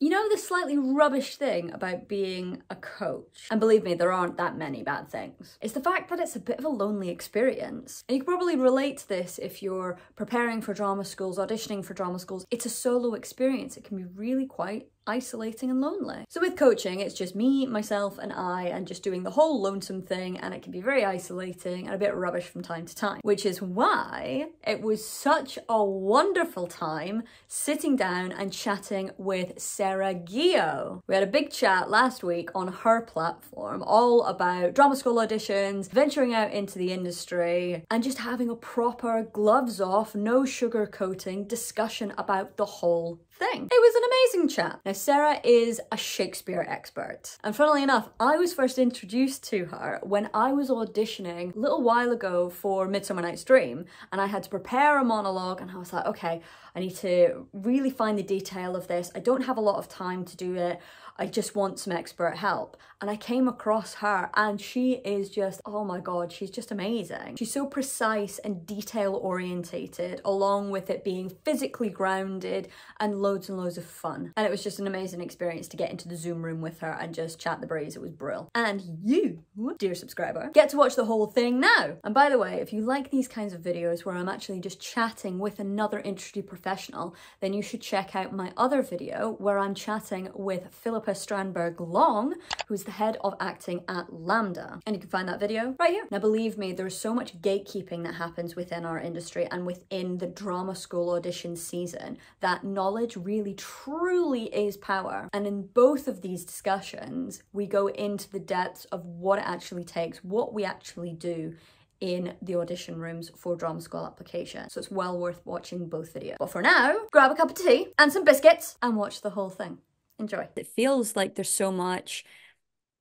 You know the slightly rubbish thing about being a coach? And believe me, there aren't that many bad things. It's the fact that it's a bit of a lonely experience. And you can probably relate to this if you're preparing for drama schools, auditioning for drama schools. It's a solo experience. It can be really quite isolating and lonely. So with coaching, it's just me, myself, and I, and just doing the whole lonesome thing, and it can be very isolating and a bit rubbish from time to time, which is why it was such a wonderful time sitting down and chatting with Sarah Guillot. We had a big chat last week on her platform all about drama school auditions, venturing out into the industry, and just having a proper gloves off, no sugarcoating discussion about the whole thing. It was an amazing chat. Now, Sarah is a Shakespeare expert. And funnily enough, I was first introduced to her when I was auditioning a little while ago for Midsummer Night's Dream, and I had to prepare a monologue, and I was like, okay, I need to really find the detail of this. I don't have a lot of time to do it. I just want some expert help. And I came across her, and she is just, oh my God, she's just amazing. She's so precise and detail orientated, along with it being physically grounded and loads of fun. And it was just an amazing experience to get into the Zoom room with her and just chat the breeze. It was brilliant. And you, dear subscriber, get to watch the whole thing now. And by the way, if you like these kinds of videos where I'm actually just chatting with another industry professional, then you should check out my other video where I'm chatting with Philippa Strandberg-Long, who's the head of acting at Lambda. And you can find that video right here. Now, believe me, there's so much gatekeeping that happens within our industry and within the drama school audition season that knowledge really truly is power. And in both of these discussions, we go into the depths of what it actually takes, what we actually do in the audition rooms for drama school application. So it's well worth watching both videos. But for now, grab a cup of tea and some biscuits and watch the whole thing. Enjoy. It feels like there's so much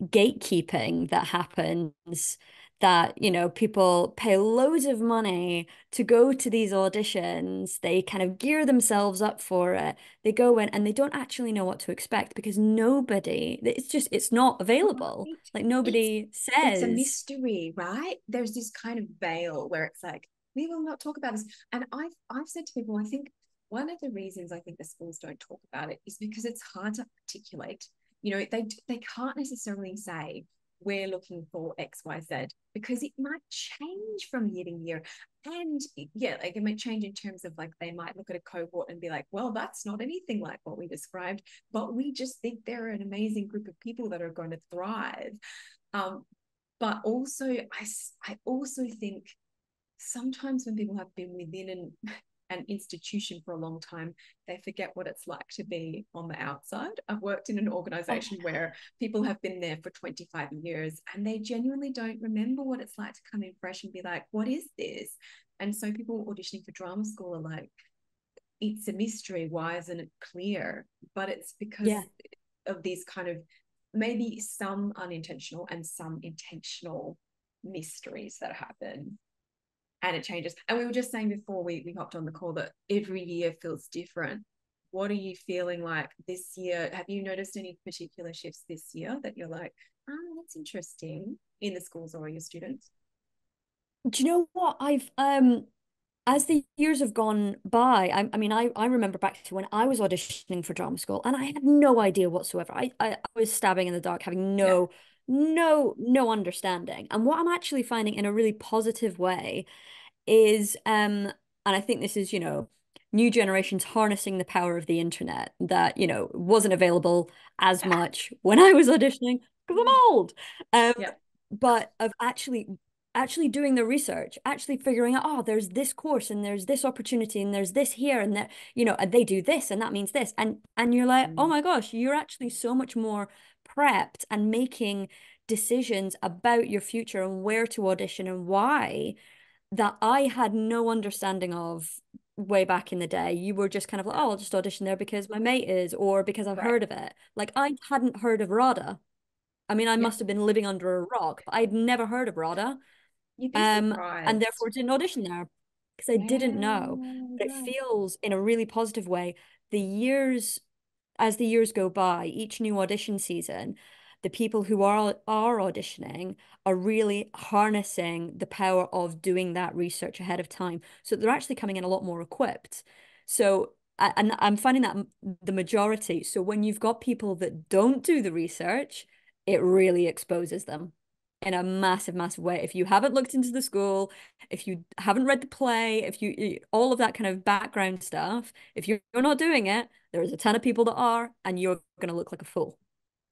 gatekeeping that happens that, you know, people pay loads of money to go to these auditions. They kind of gear themselves up for it. They go in and they don't actually know what to expect because it's not available. Right. Like nobody It's a says. mystery, right? There's this kind of veil where it's like, we will not talk about this. And I've said to people, I think one of the reasons I think the schools don't talk about it is because it's hard to articulate. You know, they can't necessarily say we're looking for XYZ because it might change from year to year. And yeah, like it might change in terms of like they might look at a cohort and be like, well, that's not anything like what we described, but we just think they're an amazing group of people that are going to thrive. But also, I also think sometimes when people have been within an institution for a long time, they forget what it's like to be on the outside. I've worked in an organization where people have been there for 25 years and they genuinely don't remember what it's like to come in fresh and be like, what is this? And so people auditioning for drama school are like, it's a mystery. Why isn't it clear? But it's because of these kind of maybe some unintentional and some intentional mysteries that happen. And it changes. And we were just saying before we hopped on the call that every year feels different. What are you feeling like this year? Have you noticed any particular shifts this year that you're like, oh, that's interesting in the schools or your students? Do you know what? I've as the years have gone by, I remember back to when I was auditioning for drama school and I had no idea whatsoever. I was stabbing in the dark, having Yeah. no understanding. And what I'm actually finding in a really positive way is and I think this is, you know, new generations harnessing the power of the internet that, you know, wasn't available as much when I was auditioning because I'm old. Um, Yeah. but of actually doing the research, actually figuring out, oh, there's this course and there's this opportunity and there's this here and that, you know, and they do this and that means this. And you're like, oh Mm. my gosh, you're actually so much more prepped and making decisions about your future and where to audition and why that I had no understanding of way back in the day. You were just kind of like, Yeah. oh, I'll just audition there because my mate is, or because I've Right. heard of it. Like I hadn't heard of RADA. I mean, I Yeah. must have been living under a rock, but I'd never heard of RADA. You'd be And surprised. therefore didn't audition there because I didn't know. Yeah. But it Right. feels in a really positive way, the years as the years go by, each new audition season, the people who are auditioning are really harnessing the power of doing that research ahead of time. So they're actually coming in a lot more equipped. So and I'm finding that the majority. So when you've got people that don't do the research, it really exposes them in a massive, massive way. If you haven't looked into the school, if you haven't read the play, if all of that kind of background stuff, if you're not doing it, there's a ton of people that are, and you're going to look like a fool.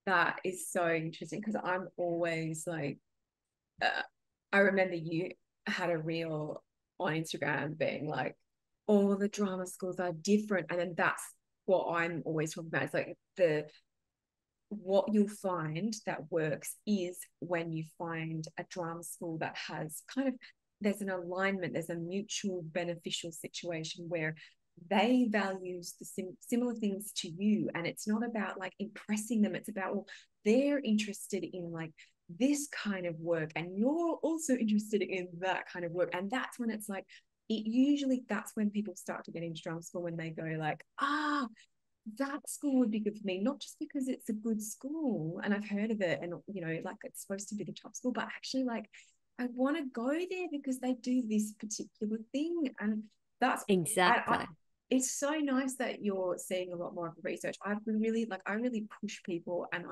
That is so interesting because I'm always like, I remember you had a reel on Instagram being like, all the drama schools are different. And then that's what I'm always talking about. It's like what you'll find that works is when you find a drama school that has kind of, there's an alignment, there's a mutual beneficial situation where they values the similar things to you, and it's not about like impressing them, it's about, well, they're interested in like this kind of work and you're also interested in that kind of work. And that's when it's like, it usually, that's when people start to get into drama school, when they go like, that school would be good for me, not just because it's a good school and I've heard of it and like it's supposed to be the top school, but actually like I want to go there because they do this particular thing. And that's Exactly. it's so nice that you're seeing a lot more of the research. I've been really like, I really push people, and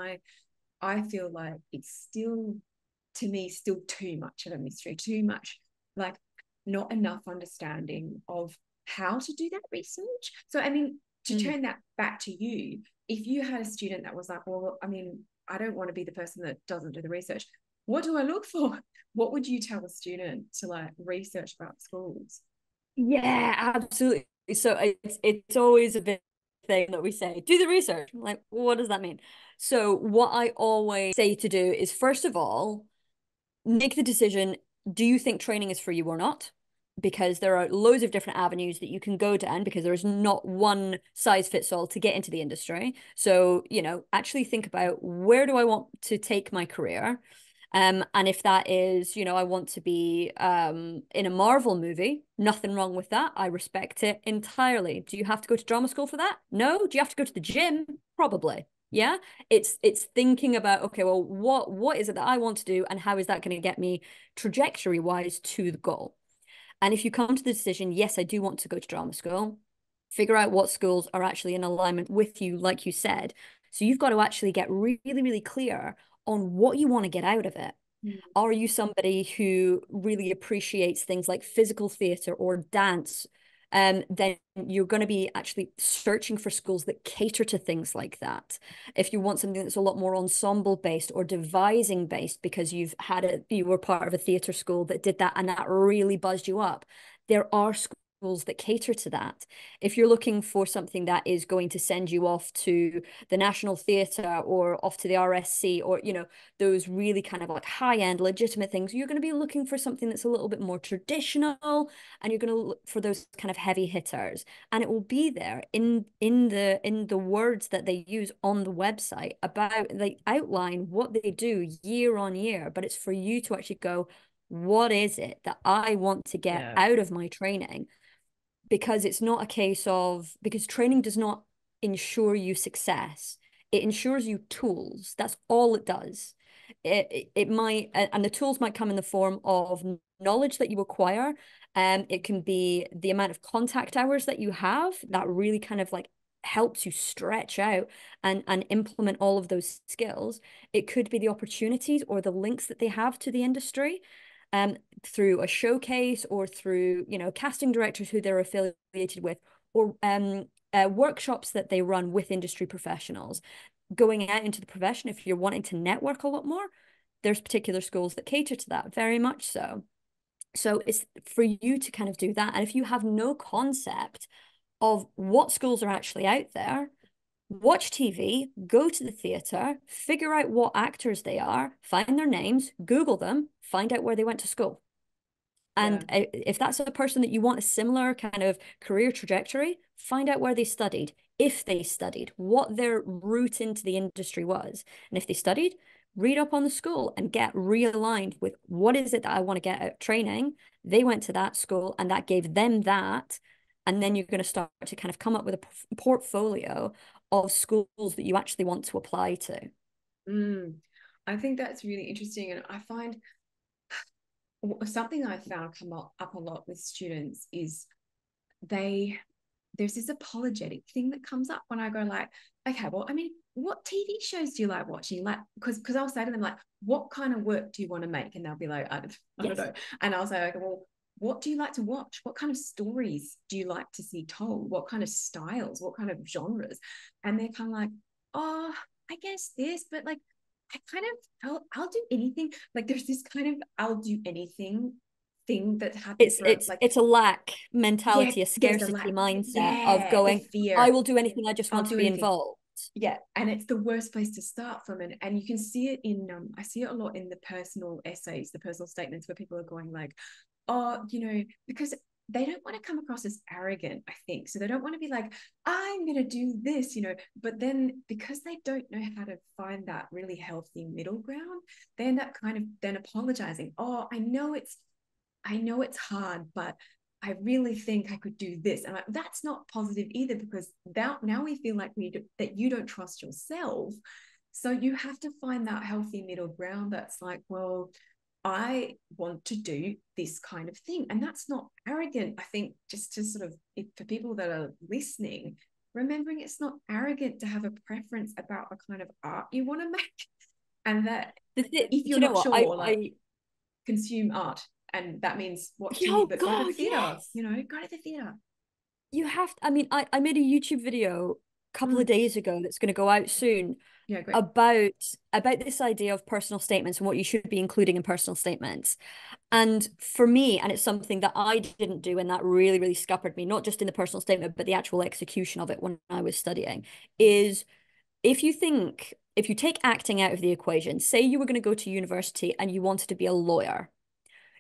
I feel like it's still, to me, still too much of a mystery, too much like not enough understanding of how to do that research. So I mean, to turn that back to you, if you had a student that was like, well, I mean, I don't want to be the person that doesn't do the research, what do I look for? What would you tell a student to like research about schools? Yeah, absolutely. So it's always a big thing that we say, do the research. I'm like, what does that mean? So what I always say to do is, first of all, make the decision, do you think training is for you or not? Because there are loads of different avenues that you can go down, because there is not one size fits all to get into the industry. So, actually think about, where do I want to take my career? And if that is, I want to be in a Marvel movie, nothing wrong with that. I respect it entirely. Do you have to go to drama school for that? No. Do you have to go to the gym? Probably. Yeah. It's thinking about, okay, well, what is it that I want to do, and how is that going to get me trajectory wise to the goal? And if you come to the decision, yes, I do want to go to drama school, figure out what schools are actually in alignment with you, like you said. So you've got to actually get really, really clear on what you want to get out of it. Mm. Are you somebody who really appreciates things like physical theatre or dance? Then you're going to be actually searching for schools that cater to things like that. If you want something that's a lot more ensemble based or devising based, because you were part of a theatre school that did that and that really buzzed you up, there are schools that cater to that. If you're looking for something that is going to send you off to the National Theatre or off to the RSC, or those really kind of like high-end legitimate things, you're going to be looking for something that's a little bit more traditional, and you're going to look for those kind of heavy hitters, and it will be there in the words that they use on the website. About, they outline what they do year on year, but it's for you to actually go, what is it that I want to get Yeah. out of my training? Because it's not a case of, because training does not ensure you success, it ensures you tools. That's all it does. It might, and the tools might come in the form of knowledge that you acquire. It can be the amount of contact hours that you have that really kind of like helps you stretch out and implement all of those skills. It could be the opportunities or the links that they have to the industry, through a showcase, or through, casting directors who they're affiliated with, or workshops that they run with industry professionals. Going out into the profession, if you're wanting to network a lot more, there's particular schools that cater to that, very much so. So it's for you to kind of do that. And if you have no concept of what schools are actually out there, watch TV, go to the theatre, figure out what actors they are, find their names, Google them, find out where they went to school. Yeah. And if that's a person that you want a similar kind of career trajectory, find out where they studied, if they studied, what their route into the industry was. And if they studied, read up on the school and get realigned with, what is it that I want to get at training? They went to that school and that gave them that. And then you're going to start to kind of come up with a portfolio of schools that you actually want to apply to. Mm. I think that's really interesting. And I find something I found come up a lot with students is they there's this apologetic thing that comes up when I go like, okay, well, I mean, what TV shows do you like watching? Like, because I'll say to them like, what kind of work do you want to make? And they'll be like, I don't know. And I'll say, okay, well, what do you like to watch? What kind of stories do you like to see told? What kind of styles? What kind of genres? And they're kind of like, oh, I guess this, but like, I kind of, I'll do anything. Like, there's this kind of I'll do anything thing that happens for like, it's a lack yeah, mentality, a there's a scarcity lack, mindset of yeah, the going, I fear. will do anything, I just I'll want to do be anything. involved. Yeah, and it's the worst place to start from, and you can see it in I see it a lot in the personal essays, the personal statements where people are going like, oh, because they don't want to come across as arrogant, I think. So they don't want to be like, I'm going to do this, but then because they don't know how to find that really healthy middle ground, they end up kind of then apologizing. Oh, I know it's hard, but I really think I could do this. And like, that's not positive either, because now we feel like that you don't trust yourself. So you have to find that healthy middle ground that's like, well, I want to do this kind of thing. And that's not arrogant. I think just to sort of, for people that are listening, remembering it's not arrogant to have a preference about a kind of art you want to make. And that if you're you know not what? sure, like, consume art. And that means watching, Oh but go to the God, theater, yes. go to the theater. You have to, I mean, I made a YouTube video a couple of days ago that's going to go out soon Yeah, great. about this idea of personal statements and what you should be including in personal statements. And for me, and it's something that I didn't do and that really, really scuppered me, not just in the personal statement, but the actual execution of it when I was studying, is if you take acting out of the equation, say you were going to go to university and you wanted to be a lawyer,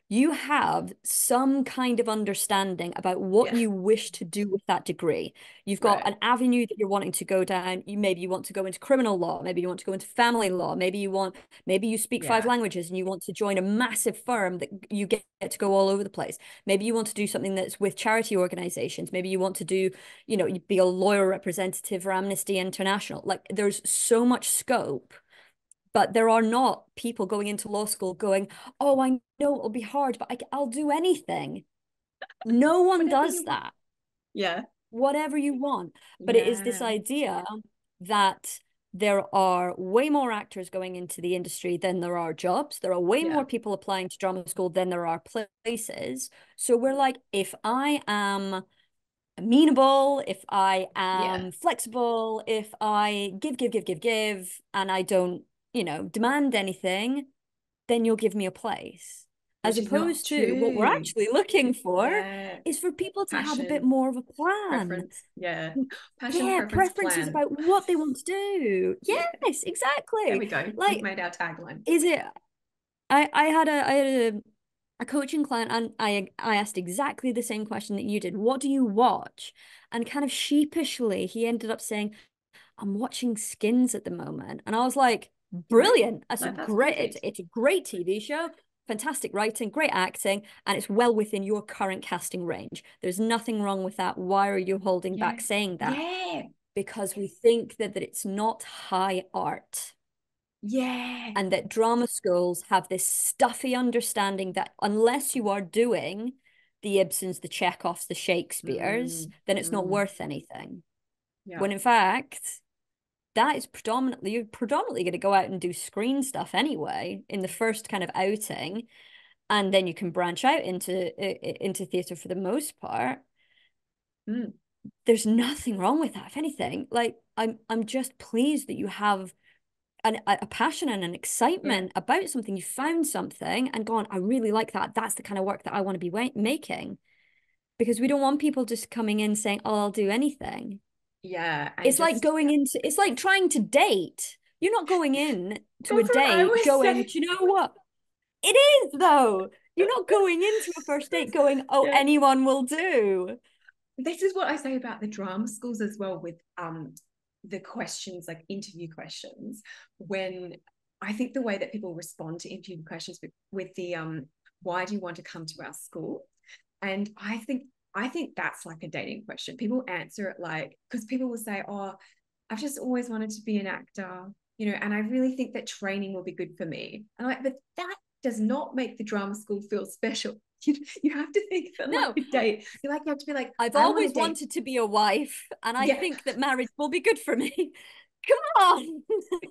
you have some kind of understanding about what Yeah, you wish to do with that degree. You've got right. an avenue that you're wanting to go down. Maybe you want to go into criminal law, maybe you want to go into family law, maybe you speak five Yeah, languages and you want to join a massive firm that you get to go all over the place. Maybe you want to do something that's with charity organizations. Maybe you want to do, be a lawyer representative for Amnesty International. Like there's so much scope, but there are not people going into law school going, oh, I know it'll be hard, but I'll do anything. No one whatever does you want. that. Yeah, Whatever you want. But it is this yeah, idea that there are way more actors going into the industry than there are jobs. There are way yeah, more people applying to drama school than there are places. So we're like, if I am amenable, if I yeah. am flexible, if I give, and I don't, demand anything, then you'll give me a place. As Which is not opposed to what we're true. actually looking for Yeah, is for people to have a bit passion, more of a plan. preference. Yeah, passion, Yeah, preference, preferences plan. about what they want to do. Yeah, Yes, there exactly. we go. We've Like, made our tagline. is it I had a coaching client and I asked exactly the same question that you did. What do you watch? And kind of sheepishly, he ended up saying, I'm watching Skins at the moment. And I was like, Great. brilliant. That's a Like, that's great, perfect. it's a great TV show, fantastic writing, great acting, and it's well within your current casting range. There's nothing wrong with that. Why are you holding Yeah, back saying that? yeah, Because we think that it's not high art yeah. and that drama schools have this stuffy understanding that unless you are doing the Ibsens, the Chekhovs, the Shakespeares, Mm, then it's not mm, worth anything. yeah. When in fact, that is you're predominantly going to go out and do screen stuff anyway in the first kind of outing, and then you can branch out into theatre for the most part. Mm, There's nothing wrong with that. If anything, like I'm just pleased that you have a passion and an yeah. excitement about something. You found something and gone, I really like that. That's the kind of work that I want to be making. Because we don't want people just coming in saying, oh, I'll do anything. Yeah. And It's like just, it's like trying to date. You're not going in to a that's what I date always going, say. do you know what? It is though. You're not going into a first date going, oh, Yeah. anyone will do. This is what I say about the drama schools as well, with the questions, like interview questions, when I think the way that people respond to interview questions with the why do you want to come to our school? And I think that's like a dating question. People answer it like, because people will say, oh, I've just always wanted to be an actor, and I really think that training will be good for me. And I'm like, but that does not make the drama school feel special. You have to think that like No, a date. You have to be like, I've I want to always date. wanted to be a wife, and I Yeah, think that marriage will be good for me. Come on.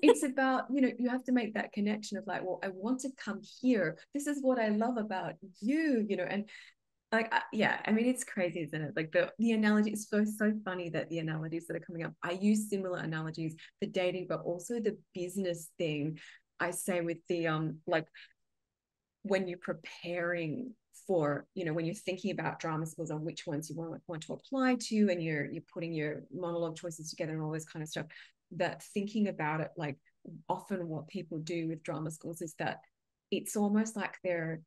it's about, you have to make that connection of like, well, I want to come here. This is what I love about you, and like, yeah, I mean, it's crazy, isn't it? Like the analogy is so funny that the analogies that are coming up, I use similar analogies for dating, but also the business thing. I say with the like when you're preparing for, when you're thinking about drama schools on which ones you want to apply to, and you're putting your monologue choices together and all this kind of stuff, that thinking about it, like often what people do with drama schools is that it's almost like they're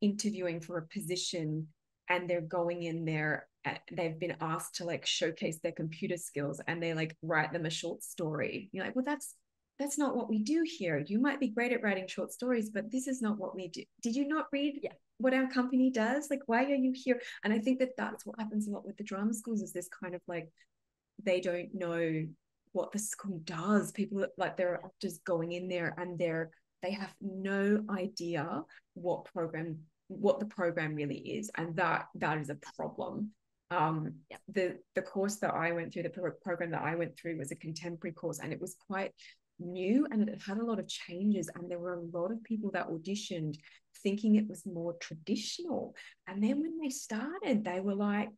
interviewing for a position, and they're going in there, they've been asked to like showcase their computer skills, and they like write them a short story. You're like, well, that's not what we do here. You might be great at writing short stories, but this is not what we do. Did you not read what our company does? Like, why are you here? And I think that that's what happens a lot with the drama schools, is this kind of like, they don't know what the school does. People, like, there are actors going in there, and they have no idea what the program really is, and that is a problem. The course that I went through, the program that I went through, was a contemporary course, and it was quite new, and it had a lot of changes, and there were a lot of people that auditioned thinking it was more traditional, and then when they started, they were like,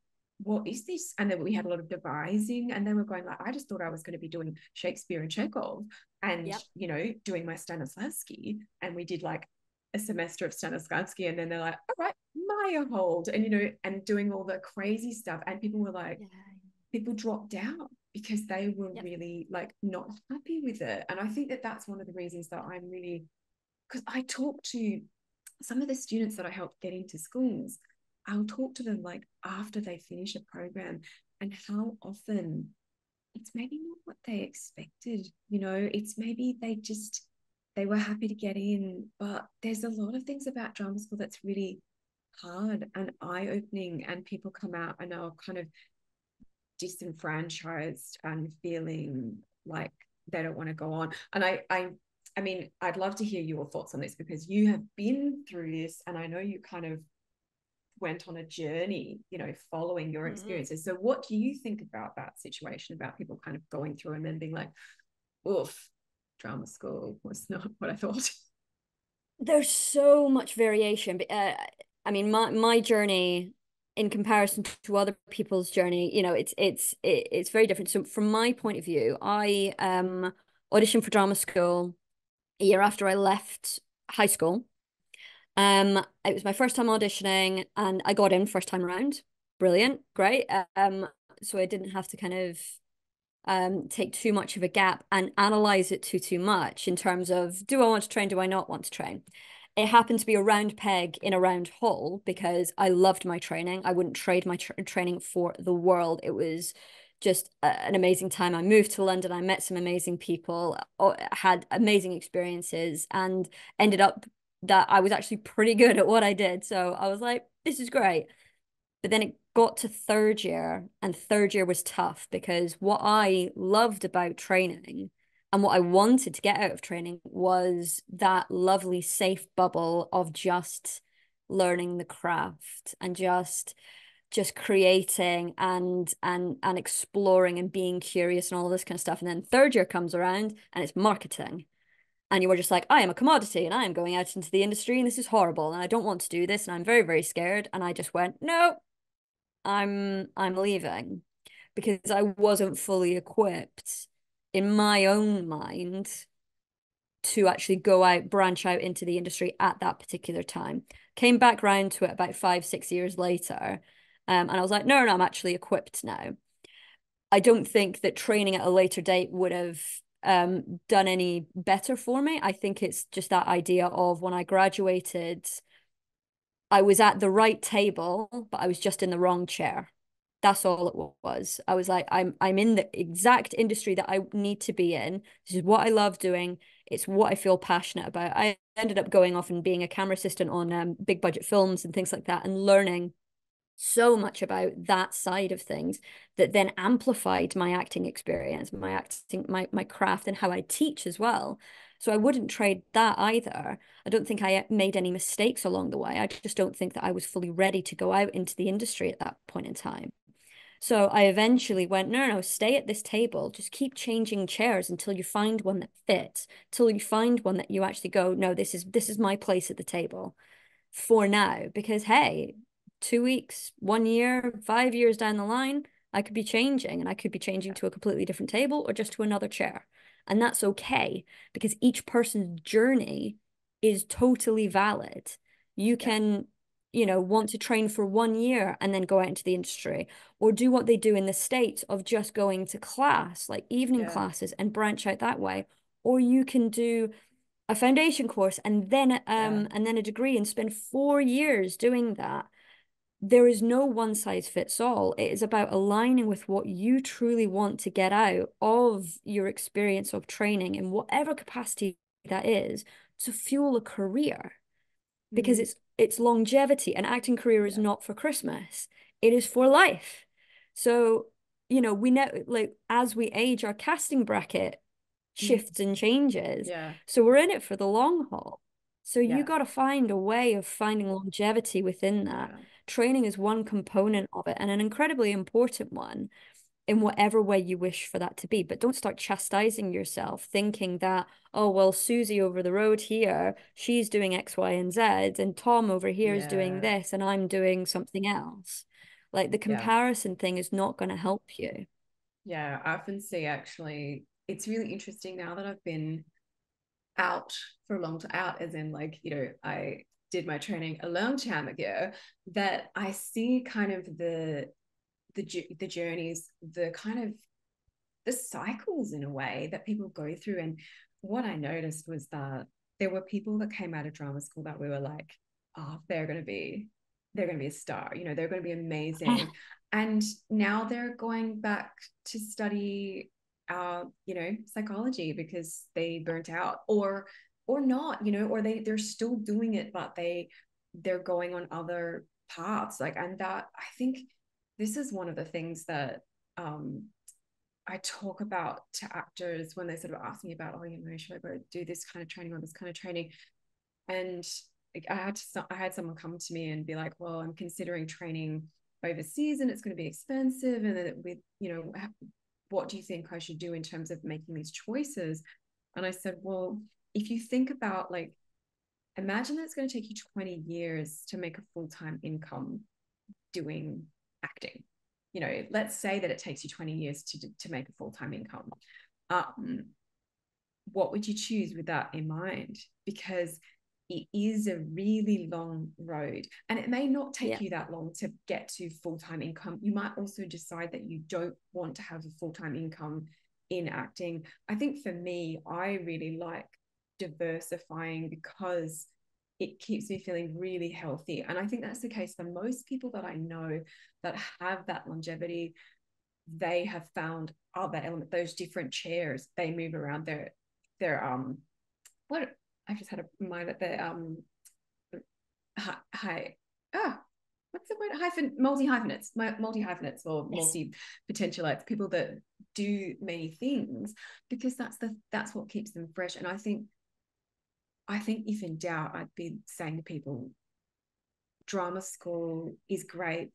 what is this? And then we had a lot of devising, and they were going like, I just thought I was going to be doing Shakespeare and Chekhov, and doing my Stanislavski, and we did like a semester of Stanislavski, and then they're like, all right, Meyerhold, and and doing all the crazy stuff, and people were like, people dropped out because they were really like not happy with it. And I think that that's one of the reasons that I'm really, because I talk to some of the students that I help get into schools, I'll talk to them like after they finish a program, and how often it's maybe not what they expected. It's maybe they were happy to get in, but there's a lot of things about drama school that's really hard and eye-opening, and people come out and are kind of disenfranchised and feeling like they don't want to go on. And I mean, I'd love to hear your thoughts on this, because you have been through this, and I know you kind of went on a journey, following your experiences. So what do you think about that situation, about people kind of going through and then being like, oof, drama school was not what I thought? There's so much variation. But I mean, my journey in comparison to other people's journey, it's very different. So from my point of view, I auditioned for drama school a year after I left high school. It was my first time auditioning, and I got in first time around. Brilliant, great. So I didn't have to kind of take too much of a gap and analyze it too much in terms of, do I want to train? Do I not want to train? It happened to be a round peg in a round hole, because I loved my training. I wouldn't trade my training for the world. It was just an amazing time. I moved to London. I met some amazing people, had amazing experiences, and ended up that I was actually pretty good at what I did. So I was like, this is great. But then it got to third year, and third year was tough, because what I loved about training and what I wanted to get out of training was that lovely, safe bubble of just learning the craft, and just creating and exploring and being curious and all this kind of stuff. And then third year comes around, and it's marketing. And you were just like, I am a commodity, and I am going out into the industry, and this is horrible, and I don't want to do this, and I'm very, very scared. And I just went, no, I'm leaving, because I wasn't fully equipped in my own mind to actually go out, branch out into the industry at that particular time. Came back round to it about 5, 6 years later. And I was like, no, I'm actually equipped now. I don't think that training at a later date would have done any better for me. I think it's just that idea of, when I graduated, I was at the right table, but I was just in the wrong chair. That's all it was. I was like, I'm in the exact industry that I need to be in. This is what I love doing. It's what I feel passionate about. I ended up going off and being a camera assistant on big budget films and things like that, and learning so much about that side of things, that then amplified my acting experience, my craft, and how I teach as well. So I wouldn't trade that either. I don't think I made any mistakes along the way. I just don't think that I was fully ready to go out into the industry at that point in time. So I eventually went, no, no, stay at this table. Just keep changing chairs until you find one that fits, till you find one that you actually go, no, this is my place at the table for now. Because hey, 2 weeks, 1 year, 5 years down the line, I could be changing and I could be changing to a completely different table or just to another chair. And that's okay because each person's journey is totally valid. You Yeah. can, want to train for 1 year and then go out into the industry, or do what they do in the States of just going to class, like evening Yeah. classes, and branch out that way. Or you can do a foundation course and then a degree and spend 4 years doing that. There is no one size fits all. It is about aligning with what you truly want to get out of your experience of training in whatever capacity that is to fuel a career, because Mm. it's longevity. An acting career is Yeah. not for Christmas. It is for life. So, we know, like, as we age, our casting bracket Mm. shifts and changes. Yeah. So we're in it for the long haul. So you Yeah. got to find a way of finding longevity within that. Yeah. Training is one component of it and an incredibly important one in whatever way you wish for that to be. But don't start chastising yourself thinking that, oh, well, Susie over the road here, she's doing X, Y, and Z, and Tom over here is doing Yeah. this, and I'm doing something else. Like the Yeah. comparison thing is not going to help you. Yeah. I often see actually, it's really interesting now that I've been out for a long time, out as in like, I did my training a long time ago, that I see kind of the journeys, the kind of the cycles in a way that people go through. And what I noticed was that there were people that came out of drama school that we were like, oh, they're going to be a star, they're going to be amazing. And now they're going back to study psychology because they burnt out, or not, or they're still doing it, but they're going on other paths. Like, and that, I think this is one of the things that I talk about to actors when they sort of ask me about, oh, should I go do this kind of training or this kind of training? And I had someone come to me and be like, well, I'm considering training overseas and it's going to be expensive. And then with, what do you think I should do in terms of making these choices? And I said, well, if you think about, like, imagine that it's going to take you 20 years to make a full-time income doing acting. Let's say that it takes you 20 years to make a full-time income. What would you choose with that in mind? Because it is a really long road, and it may not take Yeah. you that long to get to full-time income. You might also decide that you don't want to have a full-time income in acting. I think for me, I really like diversifying because it keeps me feeling really healthy. And I think that's the case for most people that I know that have that longevity. They have found other element, those different chairs they move around their what I just had a mind at the hi what's the word, multi hyphenates or Yes. multi potentialites, people that do many things, because that's what keeps them fresh. And I think if in doubt, I'd be saying to people, drama school is great,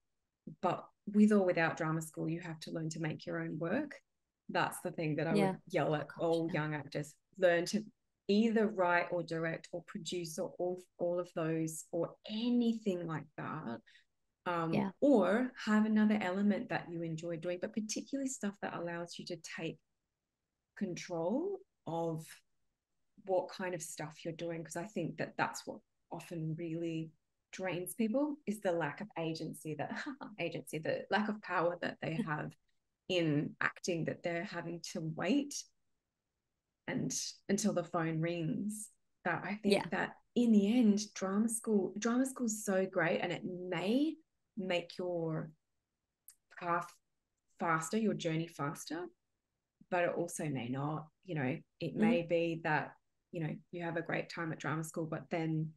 but with or without drama school, you have to learn to make your own work. That's the thing that I would Yeah. yell Oh at gosh, all yeah. young actors. Learn to either write or direct or produce or all of those or anything like that. Yeah. Or have another element that you enjoy doing, but particularly stuff that allows you to take control of what kind of stuff you're doing. Because I think that that's what often really drains people, is the lack of agency, the lack of power that they have in acting, that they're having to wait and until the phone rings. That I Yeah. think that in the end, drama school is so great, and it may make your path faster, your journey faster, but it also may not. It Mhm. may be that you have a great time at drama school, but then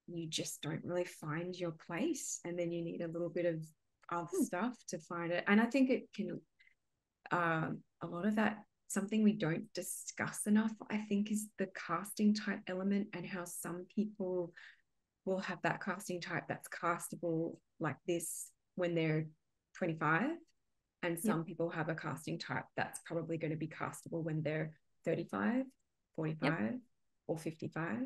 you just don't really find your place, and then you need a little bit of other Hmm. stuff to find it. And I think it can a lot of that something we don't discuss enough, I think, is the casting type element, and how some people will have that casting type that's castable like this when they're 25, and some people have a casting type that's probably going to be castable when they're 35, 45, or 55,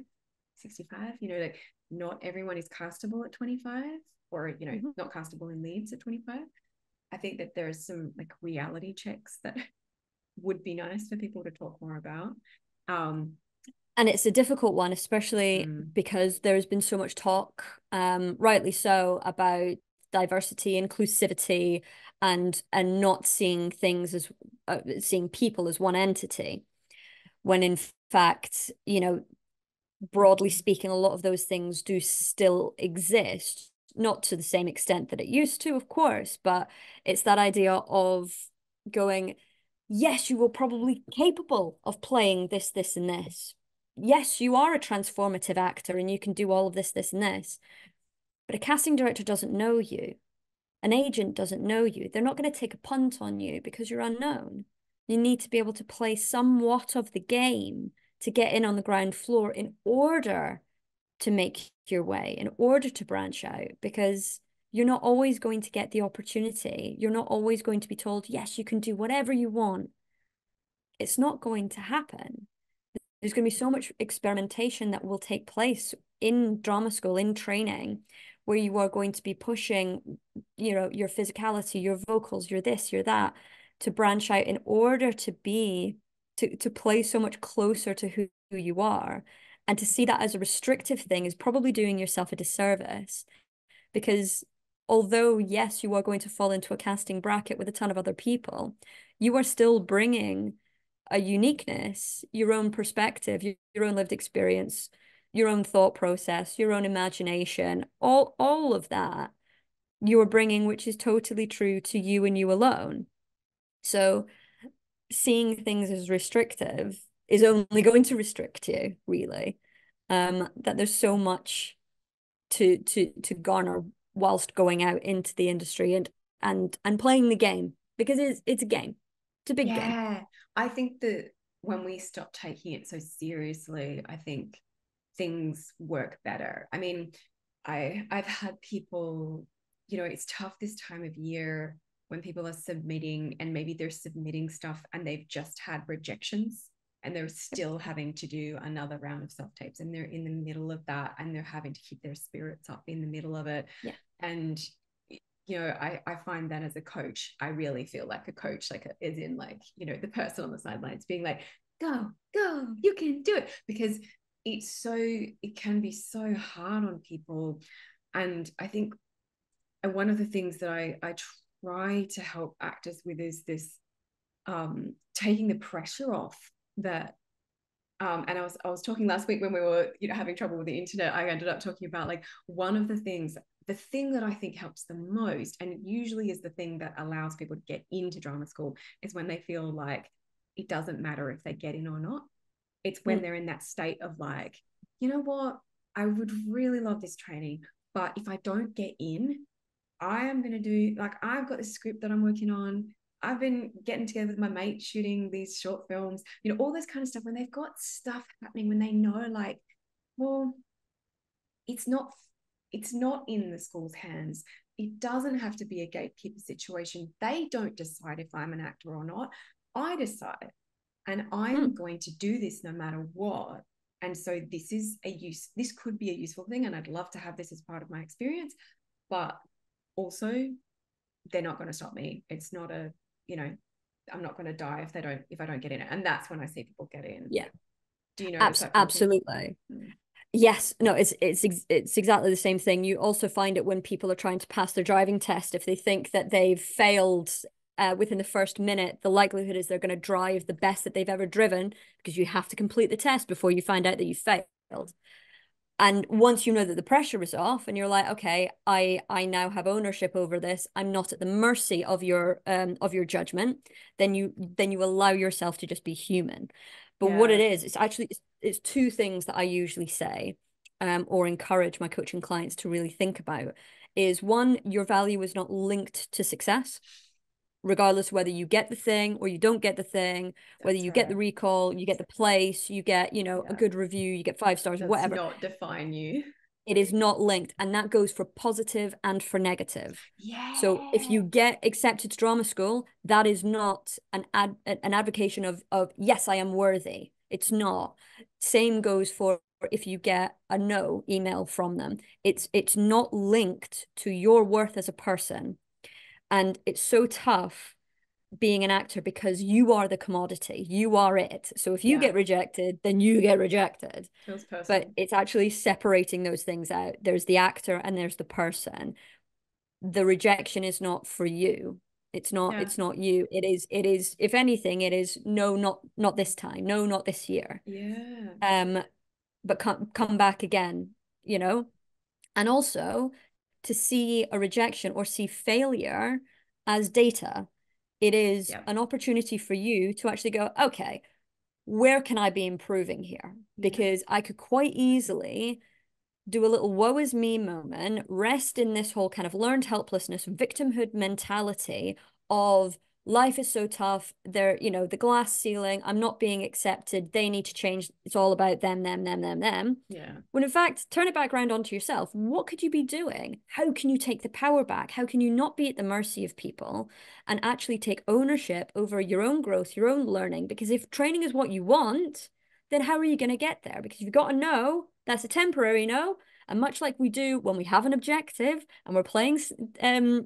65. You know, like not everyone is castable at 25, or, you know, not castable in leads at 25. I think that there's some like reality checks that would be nice for people to talk more about. And it's a difficult one, especially because there's been so much talk, rightly so, about diversity, inclusivity, and not seeing things as seeing people as one entity, when in fact, you know, broadly speaking, a lot of those things do still exist, not to the same extent that it used to, of course, but it's that idea of going, yes, you were probably capable of playing this, this, and this. Yes, you are a transformative actor and you can do all of this, this, and this. But a casting director doesn't know you. An agent doesn't know you. They're not going to take a punt on you because you're unknown. You need to be able to play somewhat of the game to get in on the ground floor in order to make your way, in order to branch out, because you're not always going to get the opportunity. You're not always going to be told, yes, you can do whatever you want. It's not going to happen. There's going to be so much experimentation that will take place in drama school, in training, where you are going to be pushing, you know, your physicality, your vocals, your this, your that, to branch out in order to be, to play so much closer to who you are. And to see that as a restrictive thing is probably doing yourself a disservice, because although, yes, you are going to fall into a casting bracket with a ton of other people, you are still bringing a uniqueness, your own perspective, your own lived experience, your own thought process, your own imagination, all of that you are bringing, which is totally true to you and you alone. So seeing things as restrictive is only going to restrict you, really. That there's so much to garner whilst going out into the industry and playing the game, because it's a game. It's a big game. Yeah, I think that when we stop taking it so seriously, I think things work better. I mean, I've had people, you know, it's tough this time of year when people are submitting, and maybe they're submitting stuff and they've just had rejections and they're still having to do another round of self tapes, and they're in the middle of that and they're having to keep their spirits up in the middle of it. Yeah. And you know, I find that as a coach, I really feel like a coach, like as in like, you know, the person on the sidelines being like, go, you can do it. Because it can be so hard on people. And I think one of the things that I try to help actors with is this taking the pressure off that. And I was talking last week when we were, you know, having trouble with the internet. I ended up talking about like one of the things, the thing that I think helps the most, and it usually is the thing that allows people to get into drama school, is when they feel like it doesn't matter if they get in or not. It's when they're in that state of like, you know what, I would really love this training, but if I don't get in, I am going to do, like, I've got this script that I'm working on. I've been getting together with my mate shooting these short films, you know, all this kind of stuff. When they've got stuff happening, when they know like, well, it's not in the school's hands. It doesn't have to be a gatekeeper situation. They don't decide if I'm an actor or not. I decide, and I'm going to do this no matter what. And so this could be a useful thing, and I'd love to have this as part of my experience, but also they're not going to stop me. It's not a, you know, I'm not going to die if I don't get in it. And that's when I see people get in. Yeah. Do you notice that? Absolutely. Yes, no, it's exactly the same thing. You also find it when people are trying to pass their driving test. If they think that they've failed within the first minute, the likelihood is they're going to drive the best that they've ever driven, because you have to complete the test before you find out that you failed. And once you know that the pressure is off and you're like, okay, I now have ownership over this, I'm not at the mercy of your judgment, then you allow yourself to just be human. But what it is, it's actually it's two things that I usually say, or encourage my coaching clients to really think about, is one, your value is not linked to success. regardless of whether you get the thing or you don't get the thing, whether That's you get right. the recall, you get the place, you get, a Yeah. good review, you get 5 stars, Does whatever. not define you. It is not linked. And that goes for positive and for negative. So if Yeah. you get accepted to drama school, that is not an advocation of yes, I am worthy. It's not. Same goes for if you get a no email from them. It's not linked to your worth as a person. And it's so tough being an actor because you are the commodity. You are it. So if you Yeah. get rejected, then you get rejected. Feels But personal. it's actually separating those things out. There's the actor and there's the person. The rejection is not for you. Yeah. It's not you. It is if anything, it is no, not this time. No, not this year. Yeah. Um, but come back again, you know? And also to see a rejection or see failure as data. It is Yeah. an opportunity for you to actually go, okay, where can I be improving here? Yeah. Because I could quite easily do a little woe is me moment, rest in this whole kind of learned helplessness, victimhood mentality of life is so tough. They're, the glass ceiling, I'm not being accepted. They need to change. It's all about them, them, them, them, them. Yeah. When in fact, turn it back around onto yourself. What could you be doing? How can you take the power back? How can you not be at the mercy of people and actually take ownership over your own growth, your own learning? Because if training is what you want, then how are you going to get there? Because you've got to know that's a temporary no. And much like we do when we have an objective and we're playing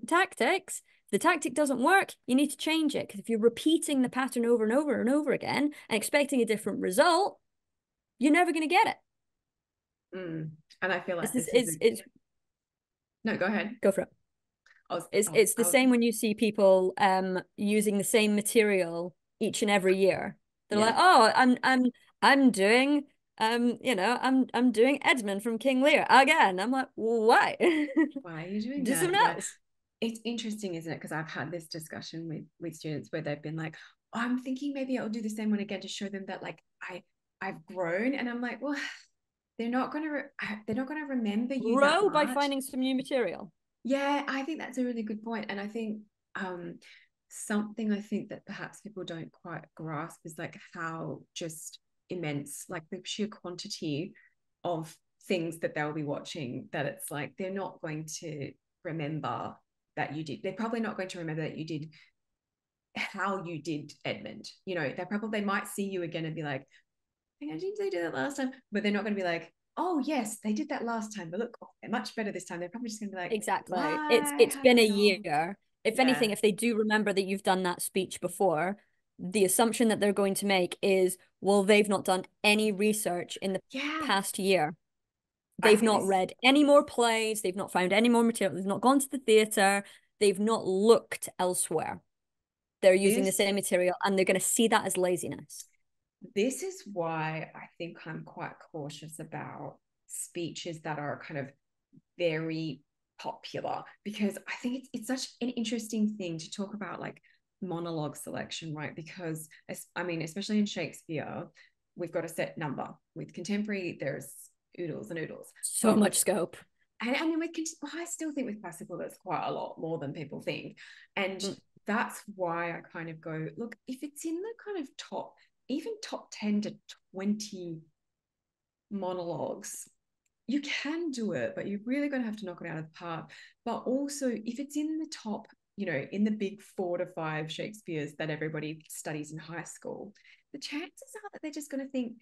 tactics, if the tactic doesn't work, you need to change it. Because if you're repeating the pattern over and over and over again and expecting a different result, you're never going to get it. Mm. And I feel It's like this, this is a it's no, go ahead. go for it. I was, It's I was, it's the I was, same when you see people using the same material each and every year. They're like, yeah. oh, I'm doing I'm doing Edmund from King Lear again. I'm like, why? Why are you doing Do that? something Yeah. else. It's interesting, isn't it? Because I've had this discussion with students where they've been like, oh, I'm thinking maybe I'll do the same one again to show them that like I've grown. And I'm like, well, they're not gonna remember you that Grow by much. finding some new material. Yeah, I think that's a really good point. And I think something I think that perhaps people don't quite grasp is like how just immense, like the sheer quantity of things that they'll be watching, that it's like they're not going to remember that you did. They're probably not going to remember that you did how you did Edmund. You know, they might see you again and be like, I didn't they do that last time? But they're not going to be like, oh yes, they did that last time, but look, oh, they're much better this time. They're probably just going to be like, Exactly. why It's have been a I not? year. If Yeah, anything, if they do remember that you've done that speech before, the assumption that they're going to make is, well, they've not done any research in the yeah. past year. I They've think not this. read any more plays, they've not found any more material, they've not gone to the theatre, they've not looked elsewhere. They're using the This same material and they're going to see that as laziness. this is why I think I'm quite cautious about speeches that are kind of very popular, because I think it's such an interesting thing to talk about, like monologue selection, right? Because I mean, especially in Shakespeare, we've got a set number. With contemporary, there's oodles and oodles. So But much with scope. and I mean, I still think with classical, there's quite a lot more than people think. And Mm. that's why I kind of go, look, if it's in the kind of even top 10 to 20 monologues, you can do it, but you're really going to have to knock it out of the park. But also, if it's in the top, in the big 4 to 5 Shakespeares that everybody studies in high school, the chances are that they're just going to think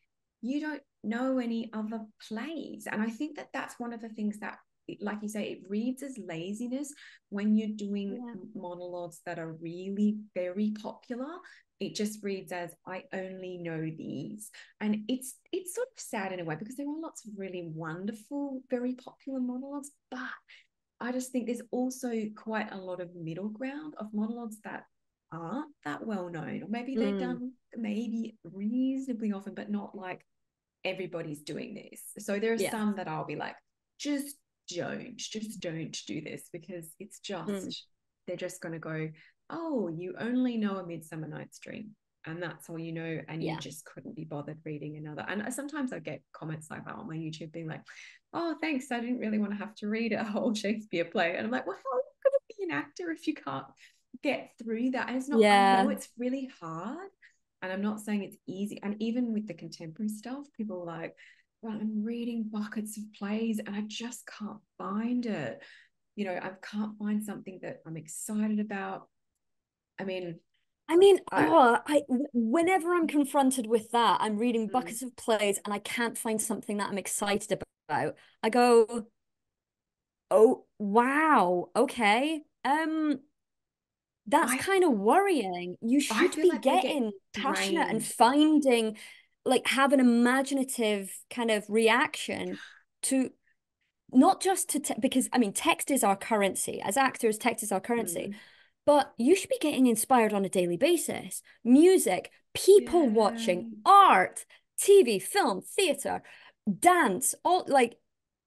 you don't know any other plays. And I think that that's one of the things that, like you say, it reads as laziness when you're doing Yeah. monologues that are really very popular. It just reads as, I only know these. And it's sort of sad in a way, because there are lots of really wonderful, very popular monologues, but I just think there's also quite a lot of middle ground of monologues that aren't that well known, or maybe they're Mm. done maybe reasonably often, but not like everybody's doing this. So there are Yeah. some that I'll be like, just don't do this, because it's Mm. just, they're just going to go, oh, you only know A Midsummer Night's Dream, and that's all you know, and you Yeah. just couldn't be bothered reading another. And sometimes I get comments like that on my YouTube being like, oh, thanks, I didn't really want to have to read a whole Shakespeare play. And I'm like, well, how are you going to be an actor if you can't get through that. And it's not, I know Yeah. it's really hard, and I'm not saying it's easy. And even with the contemporary stuff, people are like, well, I'm reading buckets of plays and I just can't find it. I can't find something that I'm excited about. I mean, I mean, I whenever I'm confronted with that, I'm reading mm, buckets of plays and I can't find something that I'm excited about. I go, oh, wow, okay. That's I kind of worrying. You I should feel be like I get getting passionate and drained. finding, like, have an imaginative kind of reaction to not just to because I mean, text is our currency. As actors, text is our currency. Mm, But you should be getting inspired on a daily basis. Music, people yeah, watching, art, TV, film, theater, dance, all like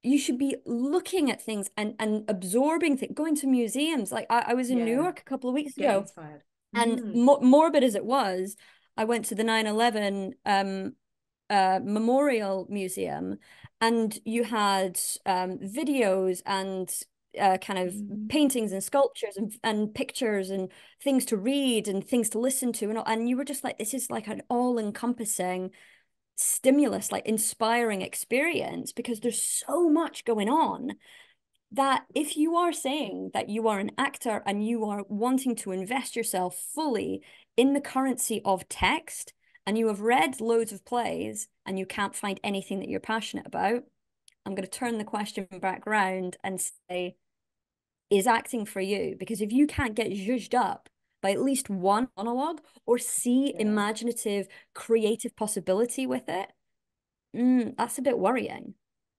you should be looking at things and absorbing things, going to museums. Like I was in New yeah, York a couple of weeks get ago, inspired. and Mm, morbid as it was, I went to the 9/11 memorial museum, and you had videos and kind of mm, paintings and sculptures and pictures and things to read and things to listen to, and you were just like, this is like an all-encompassing stimulus, like inspiring experience, because there's so much going on that if you are saying that you are an actor and you are wanting to invest yourself fully in the currency of text, and you have read loads of plays and you can't find anything that you're passionate about, I'm going to turn the question back round and say, is acting for you? Because if you can't get zhuzhed up by at least one monologue or see yeah. imaginative, creative possibility with it, that's a bit worrying.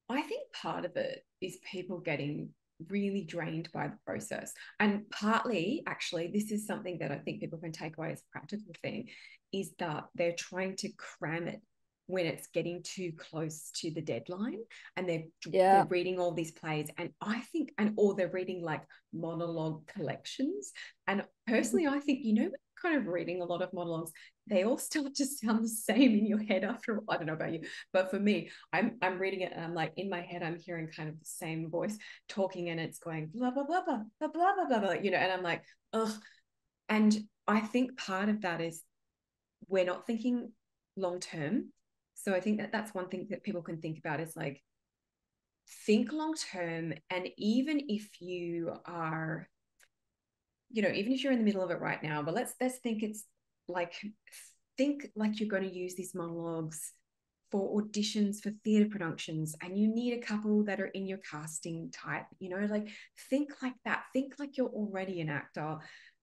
I think part of it is people getting really drained by the process. And partly, actually, this is something that I think people can take away as a practical thing, is that they're trying to cram it when it's getting too close to the deadline, and they're Yeah. reading all these plays, and I think, and or they're reading like monologue collections. And personally, I think, kind of reading a lot of monologues, they all start to sound the same in your head after, I don't know about you, but for me, I'm reading it and I'm like, in my head I'm hearing kind of the same voice talking, and it's going blah blah blah blah blah blah blah blah, blah, and I'm like, ugh. And I think part of that is we're not thinking long term. So I think that that's one thing that people can think about, is like, think long term. And even if you are, even if you're in the middle of it right now, but let's think it's like, think like you're going to use these monologues for auditions for theatre productions, and you need a couple that are in your casting type, like, think like that. Think like you're already an actor.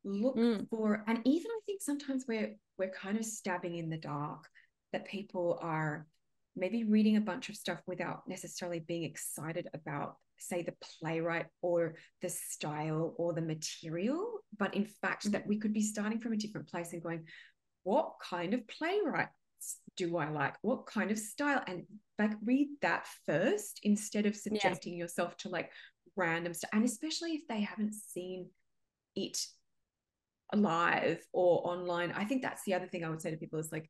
Look Mm. for, and even I think sometimes we're kind of stabbing in the dark, that people are maybe reading a bunch of stuff without necessarily being excited about, say, the playwright or the style or the material, but in fact that we could be starting from a different place and going, what kind of playwright do I like? What kind of style? And like, read that first instead of Yeah. subjecting yourself to like random stuff. And especially if they haven't seen it live or online. I think that's the other thing I would say to people, is like,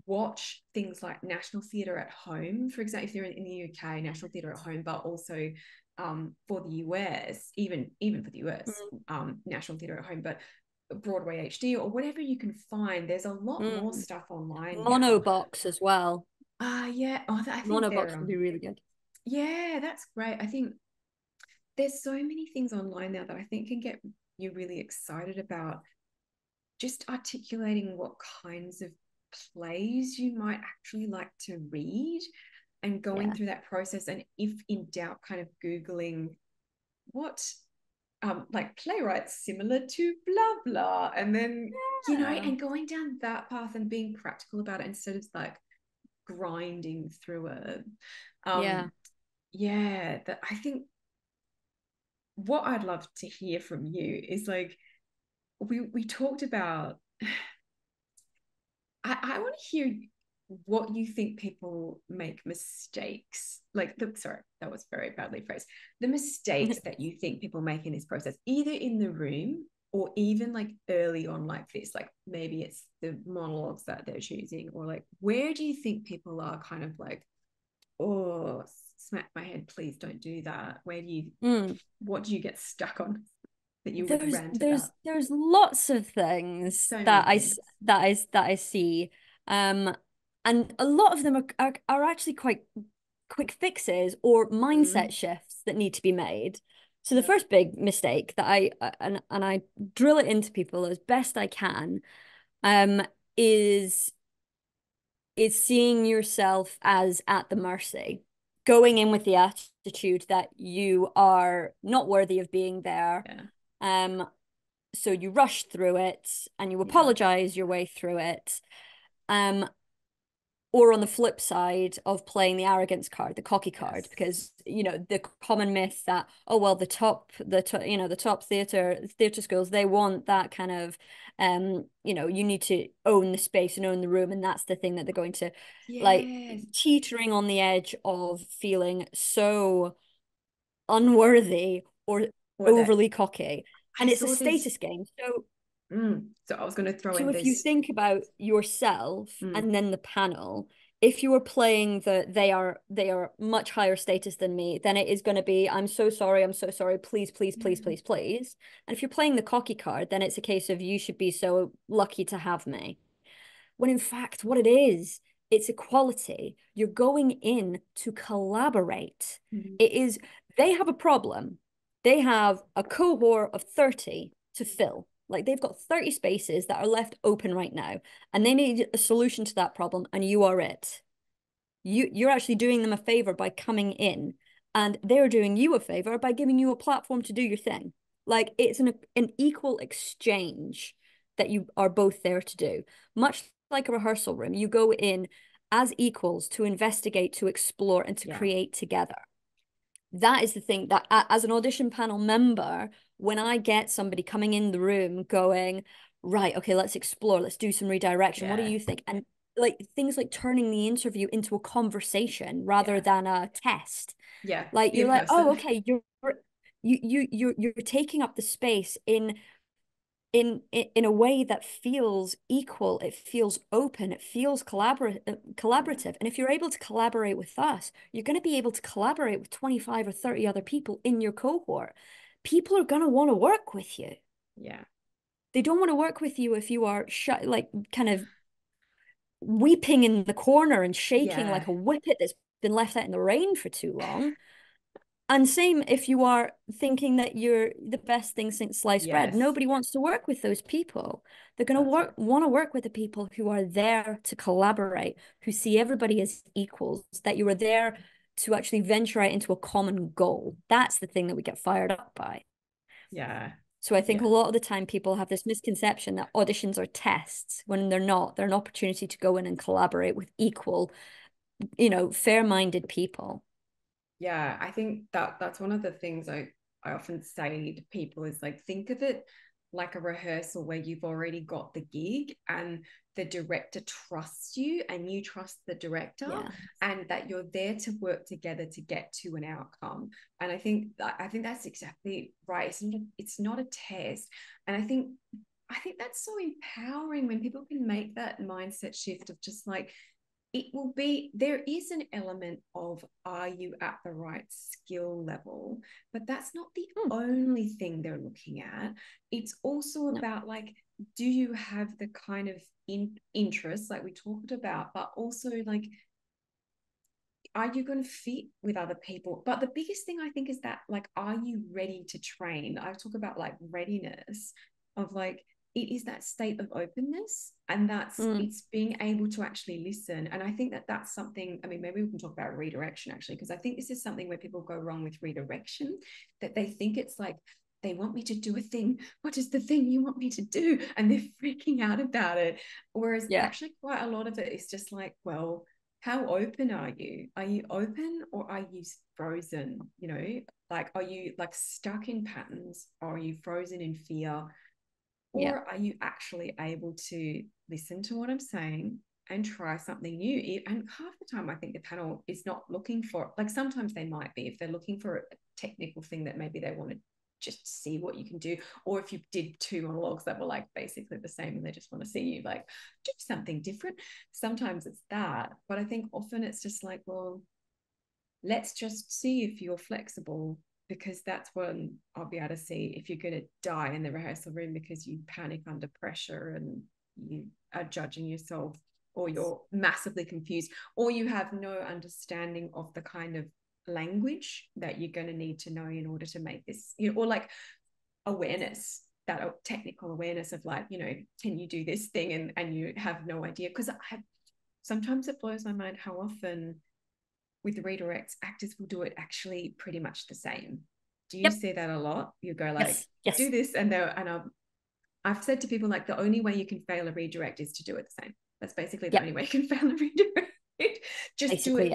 watch things like National Theatre at Home, for example, if they're in the UK, National Theatre at Home, but also for the US, even for the US, Mm. National Theatre at Home, but Broadway HD or whatever you can find. There's a lot more Mm. stuff online now. Monobox as well. Yeah. Oh, I think they're Monobox would be really good. yeah, that's great. I think there's so many things online now that I think can get you really excited about just articulating what kinds of plays you might actually like to read, and going Yeah. through that process. And if in doubt, kind of Googling what like playwrights similar to blah blah, and then Yeah. and going down that path and being practical about it instead of like grinding through it. Yeah. um yeah, that I think what I'd love to hear from you is like, we talked about, I want to hear what you think people make mistakes, like sorry, that was very badly phrased, the mistakes that you think people make in this process, either in the room or even like early on, like this, like maybe it's the monologues that they're choosing, or like, where do you think people are kind of like, oh, smack my head, please don't do that? Where do you, Mm. what do you get stuck on that you would rant about? There's lots of things So that many things. that I see, and a lot of them are actually quite quick fixes or mindset Mm, shifts that need to be made. So the yeah. first big mistake that and I drill it into people as best I can, um, is seeing yourself as at the mercy, going in with the attitude that you are not worthy of being there. Yeah. Um, so you rush through it and you Yeah. apologize your way through it. Um, or on the flip side of playing the arrogance card, the cocky card, Yes. because the common myth that, oh well, the top theater schools, they want that kind of you need to own the space and own the room, and that's the thing that they're going to, like, Yes. teetering on the edge of feeling so unworthy or Or that overly cocky. I And it's a saw this. status game. So So I was going to throw so in if you this. think about yourself Mm, and then the panel, if you are playing they are much higher status than me, then it is going to be, I'm so sorry, please, please, please, yeah. please, please. And if you're playing the cocky card, then it's a case of you should be so lucky to have me. When in fact, what it is, it's equality. You're going in to collaborate. Mm, It is, they have a problem. They have a cohort of 30 to fill. Like they've got 30 spaces that are left open right now, and they need a solution to that problem, and you are it. You're actually doing them a favor by coming in, and they're doing you a favor by giving you a platform to do your thing. Like it's an equal exchange that you are both there to do. Much like a rehearsal room, you go in as equals to investigate, to explore, and to yeah. create together. That is the thing that, as an audition panel member, when I get somebody coming in the room going, right, okay, let's explore, let's do some redirection. What do Yeah. you think? And like things like turning the interview into a conversation rather Yeah. than a test. Yeah. Like Be a you're like, oh, person. okay, you're taking up the space in a way that feels equal, it feels open, it feels Yeah. collaborative. And if you're able to collaborate with us, you're going to be able to collaborate with 25 or 30 other people in your cohort. People are going to want to work with you. Yeah. They don't want to work with you if you are like kind of weeping in the corner and shaking Yeah. like a whippet that's been left out in the rain for too long. And same if you are thinking that you're the best thing since sliced bread. Yes. Nobody wants to work with those people. They're going to That's right. want to work with the people who are there to collaborate, who see everybody as equals, that you are there to actually venture out into a common goal. That's the thing that we get fired up by. Yeah. So I think a Yeah. lot of the time people have this misconception that auditions are tests when they're not. They're an opportunity to go in and collaborate with equal, fair-minded people. Yeah, I think that's one of the things I often say to people is like think of it like a rehearsal where you've already got the gig and the director trusts you and you trust the director Yeah. and that you're there to work together to get to an outcome. And I think that's exactly right. It's not a test. And I think that's so empowering when people can make that mindset shift of just like there is an element of are you at the right skill level, but that's not the Hmm. only thing they're looking at. It's also No. about like, do you have the kind of interest like we talked about, but also like, are you going to fit with other people? But the biggest thing I think is that like, are you ready to train? I talk about like readiness of like, it is that state of openness and Mm. it's being able to actually listen. And I think that that's something, I mean, maybe we can talk about redirection actually, because I think this is something where people go wrong with redirection, that they think it's like, they want me to do a thing. What is the thing you want me to do? And they're freaking out about it. Whereas Yeah. actually quite a lot of it is just like, well, how open are you? Are you open or are you frozen? Like, are you like stuck in patterns? Or are you frozen in fear? Yeah. Or are you actually able to listen to what I'm saying and try something new? And half the time, I think the panel is not looking for, like, sometimes they might be if they're looking for a technical thing that maybe they want to just see what you can do. Or if you did two monologues that were like basically the same and they just want to see you like do something different. Sometimes it's that. But I think often it's just like, well, let's just see if you're flexible because that's when I'll be able to see if you're going to die in the rehearsal room because you panic under pressure and you are judging yourself, or you're massively confused, or you have no understanding of the kind of language that you're going to need to know in order to make this, you know, or like awareness, that technical awareness of like, you know, can you do this thing, and you have no idea. Because sometimes it blows my mind how often with the redirects actors will do it actually pretty much the same. Do you see that a lot? You go like, yes. do this, and I've said to people like the only way you can fail a redirect is to do it the same. That's basically the only way you can fail a redirect. Just basically,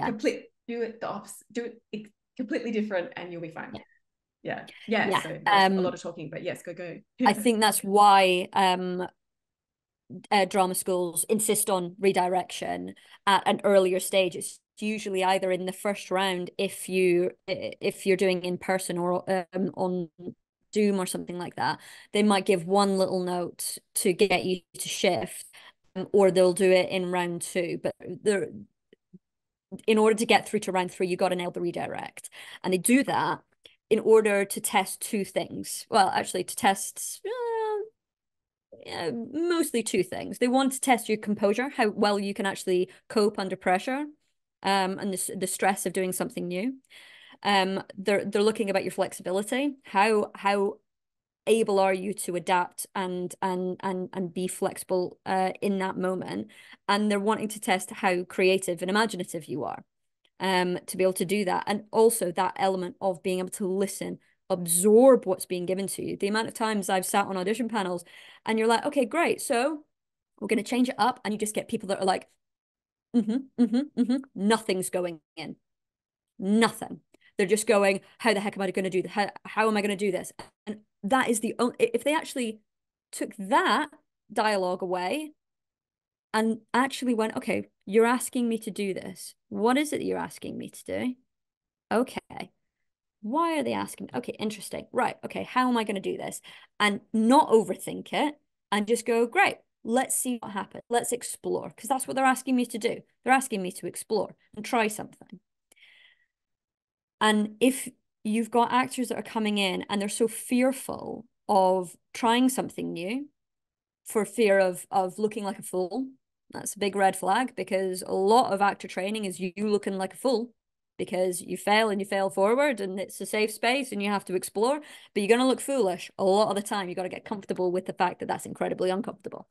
do it the opposite, do it completely different, and you'll be fine. Yeah. So a lot of talking, but yes, go. I think that's why drama schools insist on redirection at an earlier stage. It's usually either in the first round if you're doing in person, or on Zoom or something like that. They might give one little note to get you to shift, or they'll do it in round 2. But they're, in order to get through to round 3, you got to nail the redirect, and they do that in order to test 2 things. Well, actually, to test mostly 2 things. They want to test your composure, how well you can actually cope under pressure, and the stress of doing something new. They're looking about your flexibility. How able are you to adapt and be flexible in that moment? And they're wanting to test how creative and imaginative you are, to be able to do that. And also that element of being able to listen, absorb what's being given to you. The amount of times I've sat on audition panels and you're like, okay, great, so we're going to change it up, and you just get people that are like, nothing's going in, nothing. They're just going, how the heck am I going to do this? How am I going to do this? And that is the only, if they actually took that dialogue away and actually went, okay, you're asking me to do this. What is it that you're asking me to do? Okay. Why are they asking? Okay, interesting. Right. Okay, how am I going to do this? And not overthink it, and just go, great, let's see what happens. Let's explore, because that's what they're asking me to do. They're asking me to explore and try something. And if you've got actors that are coming in and they're so fearful of trying something new for fear of looking like a fool, that's a big red flag, because a lot of actor training is you looking like a fool, because you fail and you fail forward, and it's a safe space and you have to explore, but you're going to look foolish a lot of the time. You got to get comfortable with the fact that that's incredibly uncomfortable.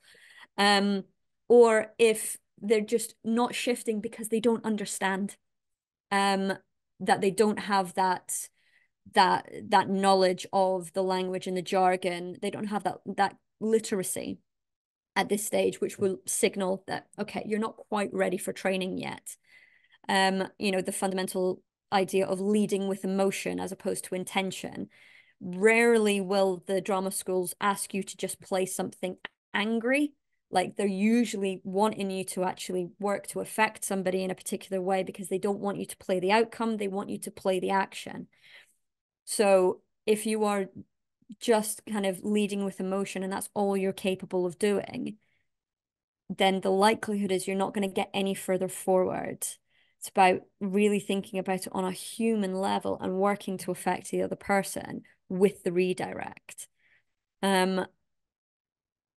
Or if they're just not shifting because they don't understand, that they don't have that knowledge of the language and the jargon. They don't have that literacy at this stage, which will signal that, okay, you're not quite ready for training yet. You know, the fundamental idea of leading with emotion as opposed to intention. Rarely will the drama schools ask you to just play something angry. Like, they're usually wanting you to actually work to affect somebody in a particular way, because they don't want you to play the outcome. They want you to play the action. So if you are just kind of leading with emotion and that's all you're capable of doing, then the likelihood is you're not going to get any further forward. It's about really thinking about it on a human level and working to affect the other person with the redirect.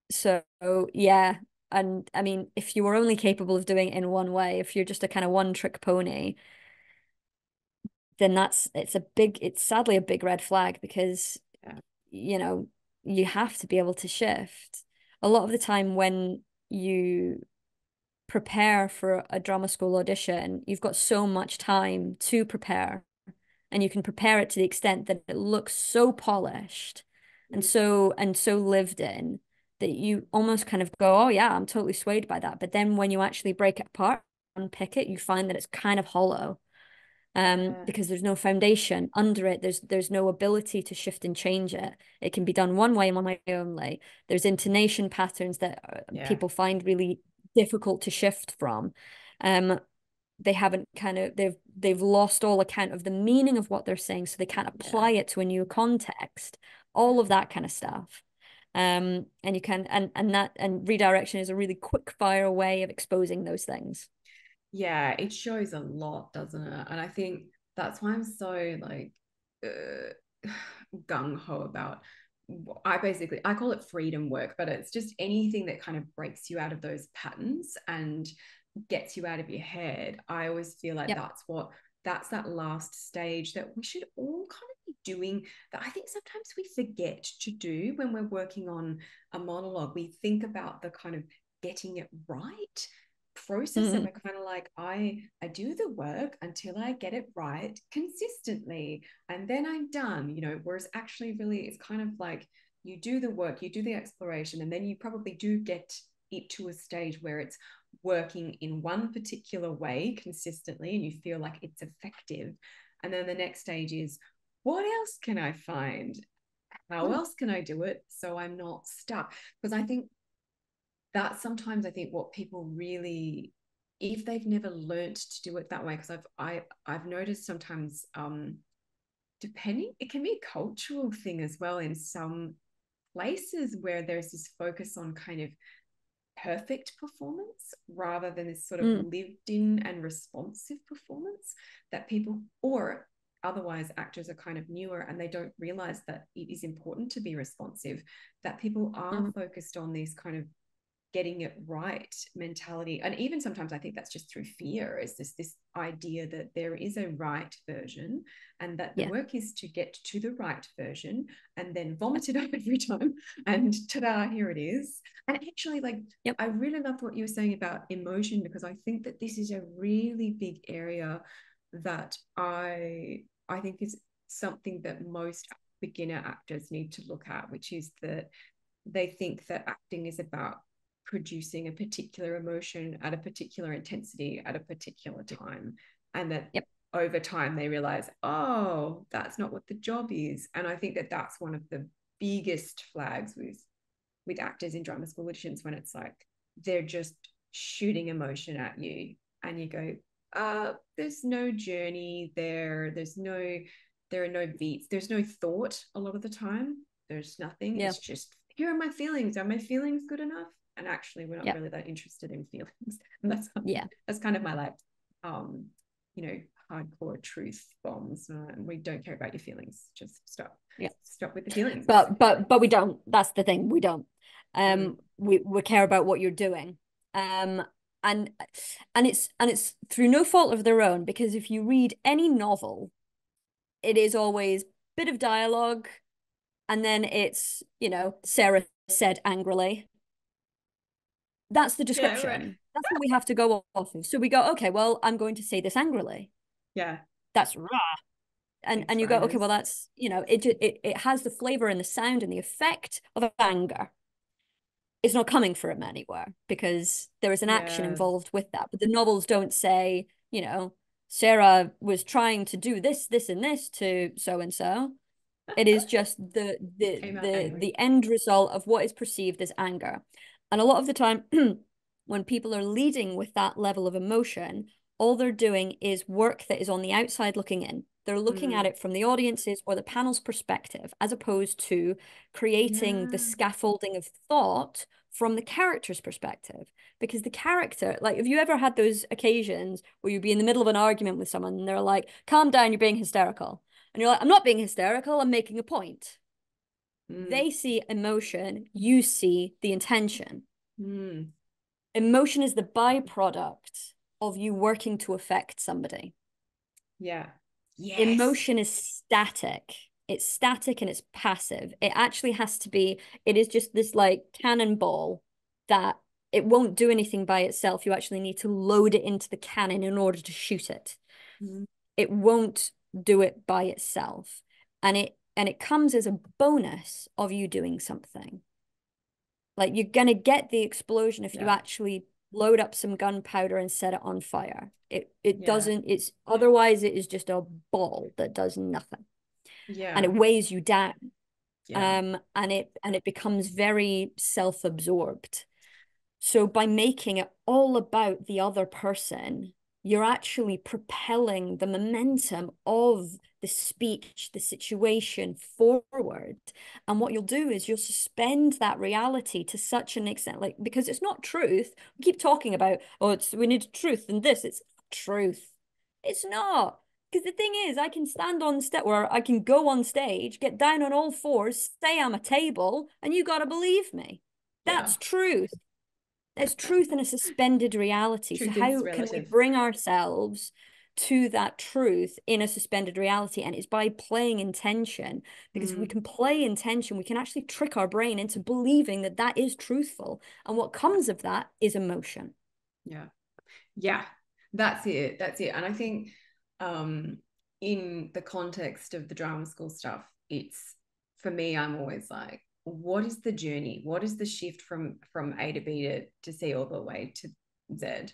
So yeah, and I mean, if you were only capable of doing it in one way, if you're just a kind of one trick pony, then it's sadly a big red flag, because you know, you have to be able to shift. A lot of the time when you prepare for a drama school audition, you've got so much time to prepare, and you can prepare it to the extent that it looks so polished and so lived in, that you almost kind of go, oh yeah, I'm totally swayed by that. But then when you actually break it apart and pick it, you find that it's kind of hollow. Because there's no foundation under it. There's no ability to shift and change it. It can be done one way and one way only. There's intonation patterns that people find really difficult to shift from. They haven't they've lost all account of the meaning of what they're saying, so they can't apply it to a new context. All of that kind of stuff. And you can and redirection is a really quick fire way of exposing those things. Yeah, it shows a lot, doesn't it? And I think that's why I'm so like gung-ho about. I call it freedom work, but it's just anything that kind of breaks you out of those patterns and gets you out of your head. I always feel like Yep. that's that last stage that we should all kind of be doing, that I think sometimes we forget to do when we're working on a monologue. We think about the kind of getting it right process, and we're kind of like, I do the work until I get it right consistently, and then I'm done, whereas actually really it's kind of like you do the work, you do the exploration, and then you probably do get it to a stage where it's working in one particular way consistently and you feel like it's effective. And then the next stage is, what else can I find? How else can I do it so I'm not stuck? Because I think that sometimes, I think what people really, if they've never learnt to do it that way, because I've noticed sometimes, depending, it can be a cultural thing as well in some places where there's this focus on kind of perfect performance rather than this sort of lived in and responsive performance that people, or otherwise actors are kind of newer and they don't realize that it is important to be responsive, that people are focused on these kind of getting it right mentality. And even sometimes I think that's just through fear, is this idea that there is a right version and that the work is to get to the right version and then vomit it up every time and ta-da, here it is. And actually, like, I really loved what you were saying about emotion, because I think that this is a really big area that I think is something that most beginner actors need to look at, which is that they think that acting is about producing a particular emotion at a particular intensity at a particular time, and that over time they realize, oh, that's not what the job is. And I think that that's one of the biggest flags with actors in drama school auditions, when it's like they're just shooting emotion at you and you go, there's no journey there, there are no beats, there's no thought. A lot of the time there's nothing. It's just, here are my feelings good enough? And actually we're not really that interested in feelings. And that's kind of my, like, hardcore truth bombs. We don't care about your feelings. Just stop with the feelings. But we don't. That's the thing. We don't. We care about what you're doing. And it's through no fault of their own, because if you read any novel, it is always a bit of dialogue, and then it's, Sarah said angrily. That's the description. Yeah, right. That's what we have to go off of. So we go, okay, well, I'm going to say this angrily. Yeah. That's rah. And you go, okay, well, that's, it has the flavor and the sound and the effect of anger. It's not coming from anywhere because there is an action involved with that. But the novels don't say, Sarah was trying to do this, this, and this to so and so. It is just the end result of what is perceived as anger. And a lot of the time, when people are leading with that level of emotion, all they're doing is work that is on the outside looking in. They're looking at it from the audience's or the panel's perspective, as opposed to creating the scaffolding of thought from the character's perspective. Because the character, like, have you ever had those occasions where you'd be in the middle of an argument with someone and they're like, calm down, you're being hysterical. And you're like, I'm not being hysterical, I'm making a point. They see emotion, you see the intention. Emotion is the byproduct of you working to affect somebody. Yeah. Yes. Emotion is static. It's static and it's passive. It actually has to be, it is just this like cannonball that it won't do anything by itself. You actually need to load it into the cannon in order to shoot it. It won't do it by itself. And it comes as a bonus of you doing something. Like, you're gonna get the explosion if you actually load up some gunpowder and set it on fire. It doesn't, it's otherwise it is just a ball that does nothing. And it weighs you down. And it becomes very self-absorbed. So by making it all about the other person, you're actually propelling the momentum of the speech, the situation forward. And what you'll do is you'll suspend that reality to such an extent, like, because it's not truth. We keep talking about, we need truth in this. It's truth. It's not. Because the thing is, I can stand on stage, or I can go on stage, get down on all fours, say I'm a table, and you gotta believe me. Yeah. That's truth. There's truth in a suspended reality. So Truth is how can we relative. bring ourselves to that truth in a suspended reality? And it's by playing intention, because if we can play intention, we can actually trick our brain into believing that that is truthful. And what comes of that is emotion. Yeah. Yeah. That's it. That's it. And I think in the context of the drama school stuff, it's, for me, I'm always like, what is the journey? What is the shift from A to B to C all the way to Z?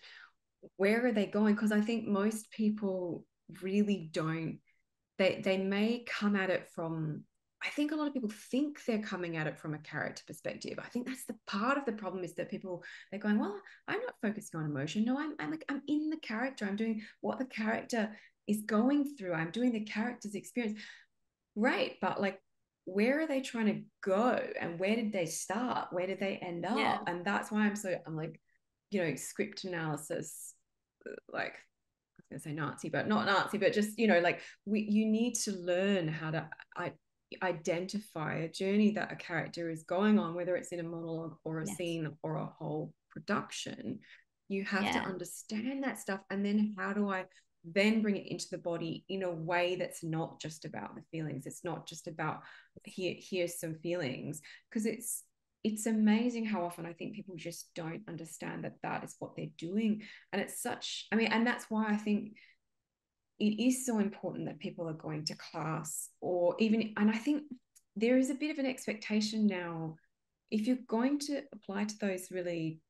Where are they going? Because I think most people really don't, they may come at it from, I think a lot of people think they're coming at it from a character perspective. I think that's the part of the problem, is that people, they're going, well, I'm not focusing on emotion. No, I'm in the character. I'm doing what the character is going through. I'm doing the character's experience. Right. But like, where are they trying to go? And where did they start? Where did they end Yeah. up? And that's why I'm like, script analysis, like, I was going to say Nazi, but not Nazi, but just, like, you need to learn how to identify a journey that a character is going on, whether it's in a monologue or a Yes. scene or a whole production. You have to Yeah. understand that stuff. And then how do I then bring it into the body in a way that's not just about the feelings? It's not just about here's some feelings, because it's amazing how often I think people just don't understand that that is what they're doing. And it's such, I mean, and that's why I think it is so important that people are going to class, or even, and I think there is a bit of an expectation now, if you're going to apply to those really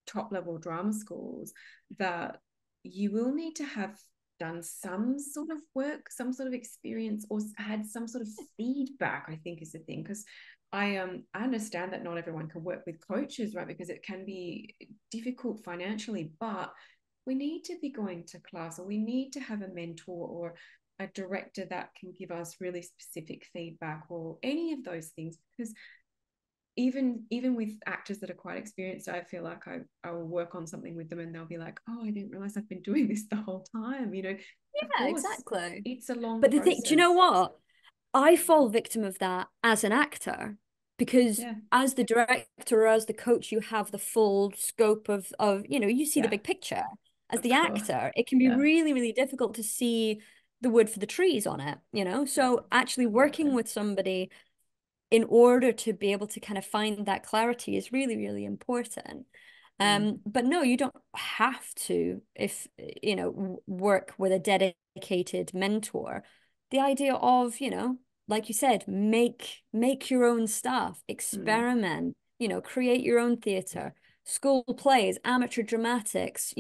top level drama schools, that you will need to have done some sort of work, some sort of experience, or had some sort of feedback, I think is the thing. Because I understand that not everyone can work with coaches, right? Because it can be difficult financially, but we need to be going to class, or we need to have a mentor or a director that can give us really specific feedback, or any of those things. Because even with actors that are quite experienced, I feel like I will work on something with them and they'll be like, oh, I didn't realize I've been doing this the whole time. Of Yeah, course, exactly. it's a long But the thing, do you know process. what? I fall victim of that as an actor, because Yeah. as the director or as the coach, you have the full scope of, you see the Yeah, big picture. As of the course. actor, it can be Yeah. really, really difficult to see the wood for the trees on it. Yeah, So actually working exactly. with somebody in order to be able to kind of find that clarity is really, really important. But no, you don't have to, if work with a dedicated mentor. The idea of, like you said, make your own stuff, experiment, create your own theatre, school plays, amateur dramatics,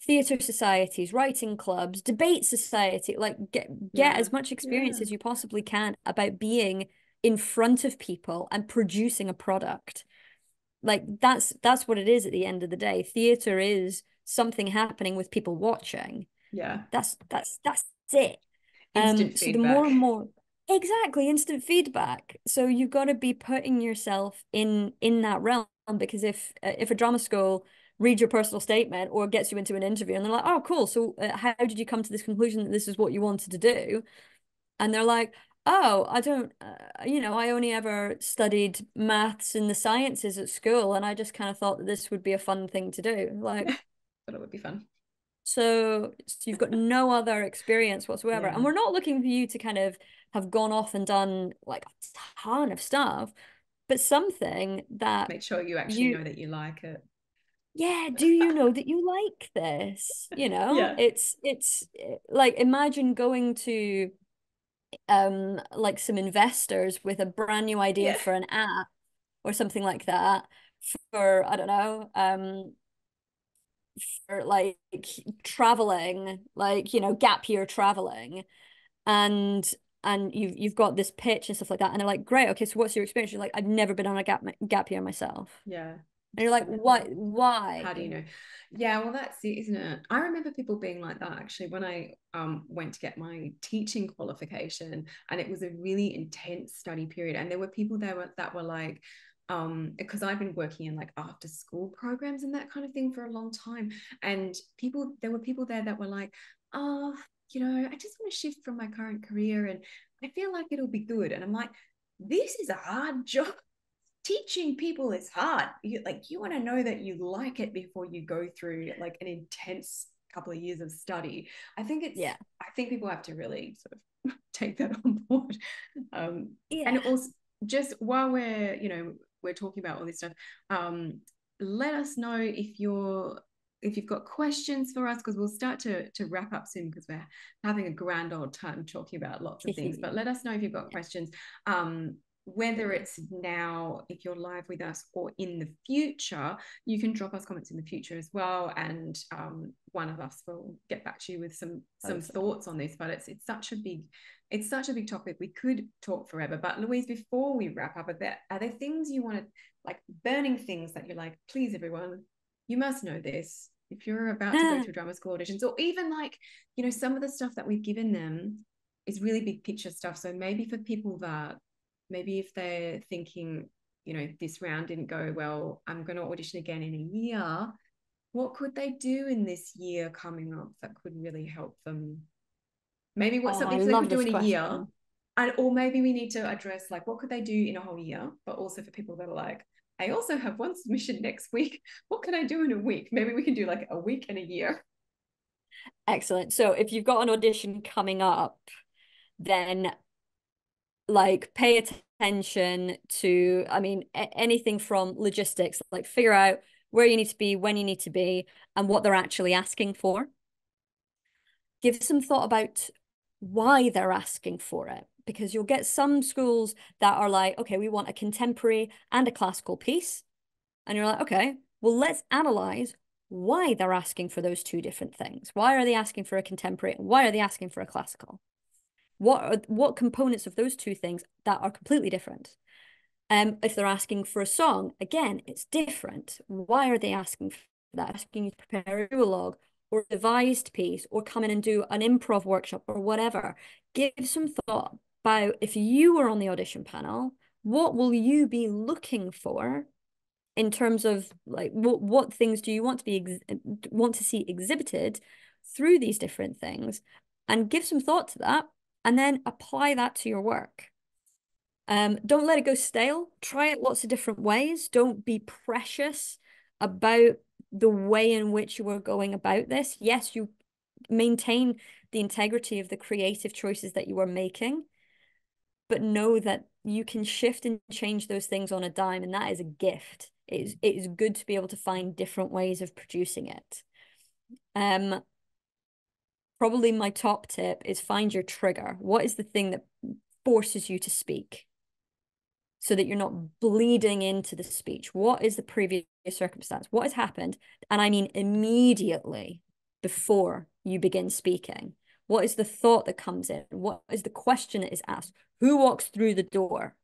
theatre societies, writing clubs, debate society, like get Yeah. as much experience Yeah. as you possibly can about being in front of people and producing a product. Like that's what it is at the end of the day. Theater is something happening with people watching. Yeah. That's it. Instant So the more and feedback. more, exactly, instant feedback. So you've got to be putting yourself in that realm, because if a drama school reads your personal statement or gets you into an interview and they're like, oh, cool, so how did you come to this conclusion that this is what you wanted to do? And they're like, oh, I don't, I only ever studied maths and the sciences at school, and I just kind of thought that this would be a fun thing to do. Like, But it would be fun. so you've got no other experience whatsoever. Yeah. And we're not looking for you to kind of have gone off and done like a ton of stuff, but something that Make sure you actually you, know that you like it. yeah, do you know that you like this? Yeah. It's like, imagine going to like some investors with a brand new idea Yeah. for an app or something like that, for I don't know, for like traveling, like gap year traveling, and you've got this pitch and stuff like that, and they're like, great, okay, so what's your experience? You're like, I've never been on a gap year myself. Yeah. And you're like, what, Exactly. why? How do you know? Yeah, well, that's it, isn't it? I remember people being like that actually when I went to get my teaching qualification, and it was a really intense study period. And there were people there that were like, because I've been working in like after school programs and that kind of thing for a long time. And there were people there that were like, oh, I just want to shift from my current career and I feel like it'll be good. And I'm like, this is a hard job. Teaching people is hard. You want to know that you like it before you go through like an intense couple of years of study. I think people have to really sort of take that on board. And also, just while we're talking about all this stuff, let us know if you've got questions for us, because we'll start to wrap up soon, because we're having a grand old time talking about lots of things. But let us know if you've got questions, whether it's now, if you're live with us, or in the future. You can drop us comments in the future as well, and one of us will get back to you with some thoughts on this. But it's such a big topic. We could talk forever. But Louise, before we wrap up, are there things you want to, like, burning things that you're like, please everyone, you must know this if you're about to go through drama school auditions? Or even like, some of the stuff that we've given them is really big picture stuff. So maybe for people that, maybe if they're thinking, this round didn't go well, I'm going to audition again in a year, what could they do in this year coming up that could really help them? Maybe something they could do in a year, or maybe we need to address, like, what could they do in a whole year? But also for people that are like, I also have one submission next week, what can I do in a week? Maybe we can do like a week and a year. Excellent. So if you've got an audition coming up, then like pay attention to, I mean, anything from logistics, like figure out where you need to be, when you need to be, and what they're actually asking for. Give some thought about why they're asking for it, because you'll get some schools that are like, okay, we want a contemporary and a classical piece. And you're like, okay, well, let's analyze why they're asking for those two different things. Why are they asking for a contemporary? Why are they asking for a classical? What components of those two things that are completely different? If they're asking for a song, again, it's different. Why are they asking for that? Asking you to prepare a duologue or a devised piece, or come in and do an improv workshop or whatever. Give some thought about, if you were on the audition panel, what will you be looking for in terms of, like, what things do you want to see exhibited through these different things, and give some thought to that, and then apply that to your work. Don't let it go stale. Try it lots of different ways. Don't be precious about the way in which you are going about this. Yes, you maintain the integrity of the creative choices that you are making, but know that you can shift and change those things on a dime, and that is a gift. It is good to be able to find different ways of producing it. Probably my top tip is find your trigger. What is the thing that forces you to speak, so that you're not bleeding into the speech? What is the previous circumstance? What has happened? And I mean immediately before you begin speaking. What is the thought that comes in? What is the question that is asked? Who walks through the door?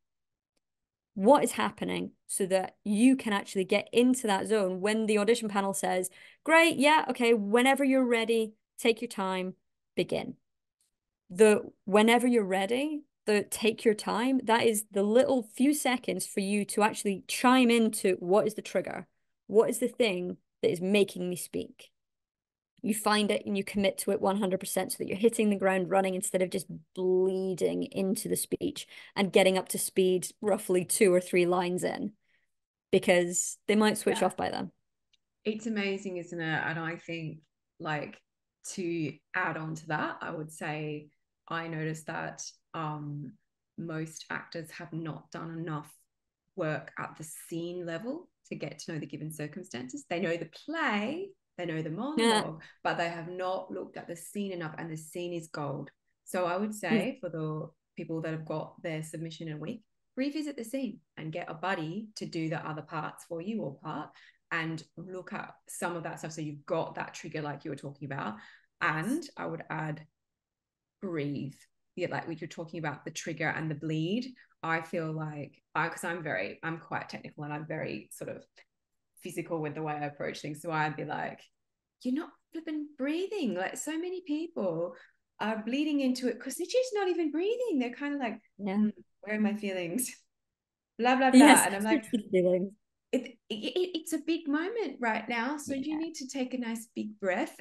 What is happening, so that you can actually get into that zone when the audition panel says, great, yeah, okay, whenever you're ready, take your time, begin. The whenever you're ready, the take your time, that is the little few seconds for you to actually chime into what is the trigger, what is the thing that is making me speak. You find it and you commit to it 100%, so that you're hitting the ground running instead of just bleeding into the speech and getting up to speed roughly 2 or 3 lines in, because they might switch off by then. It's amazing, isn't it? And I think, like, to add on to that, I would say I noticed that most actors have not done enough work at the scene level to get to know the given circumstances. They know the play, they know the monologue, but they have not looked at the scene enough, and the scene is gold. So I would say for the people that have got their submission in a week, revisit the scene and get a buddy to do the other parts for you, or part, and look at some of that stuff, so you've got that trigger like you were talking about. And I would add, breathe. Yeah, like we were talking about the trigger and the bleed. I feel like because I'm quite technical, and I'm very sort of physical with the way I approach things. So I'd be like, you're not flipping breathing. Like, so many people are bleeding into it because they're just not even breathing. They're kind of like, where are my feelings? blah blah blah. Yes, And I'm like, such good feelings. it's a big moment right now, so you Yeah. need to take a nice big breath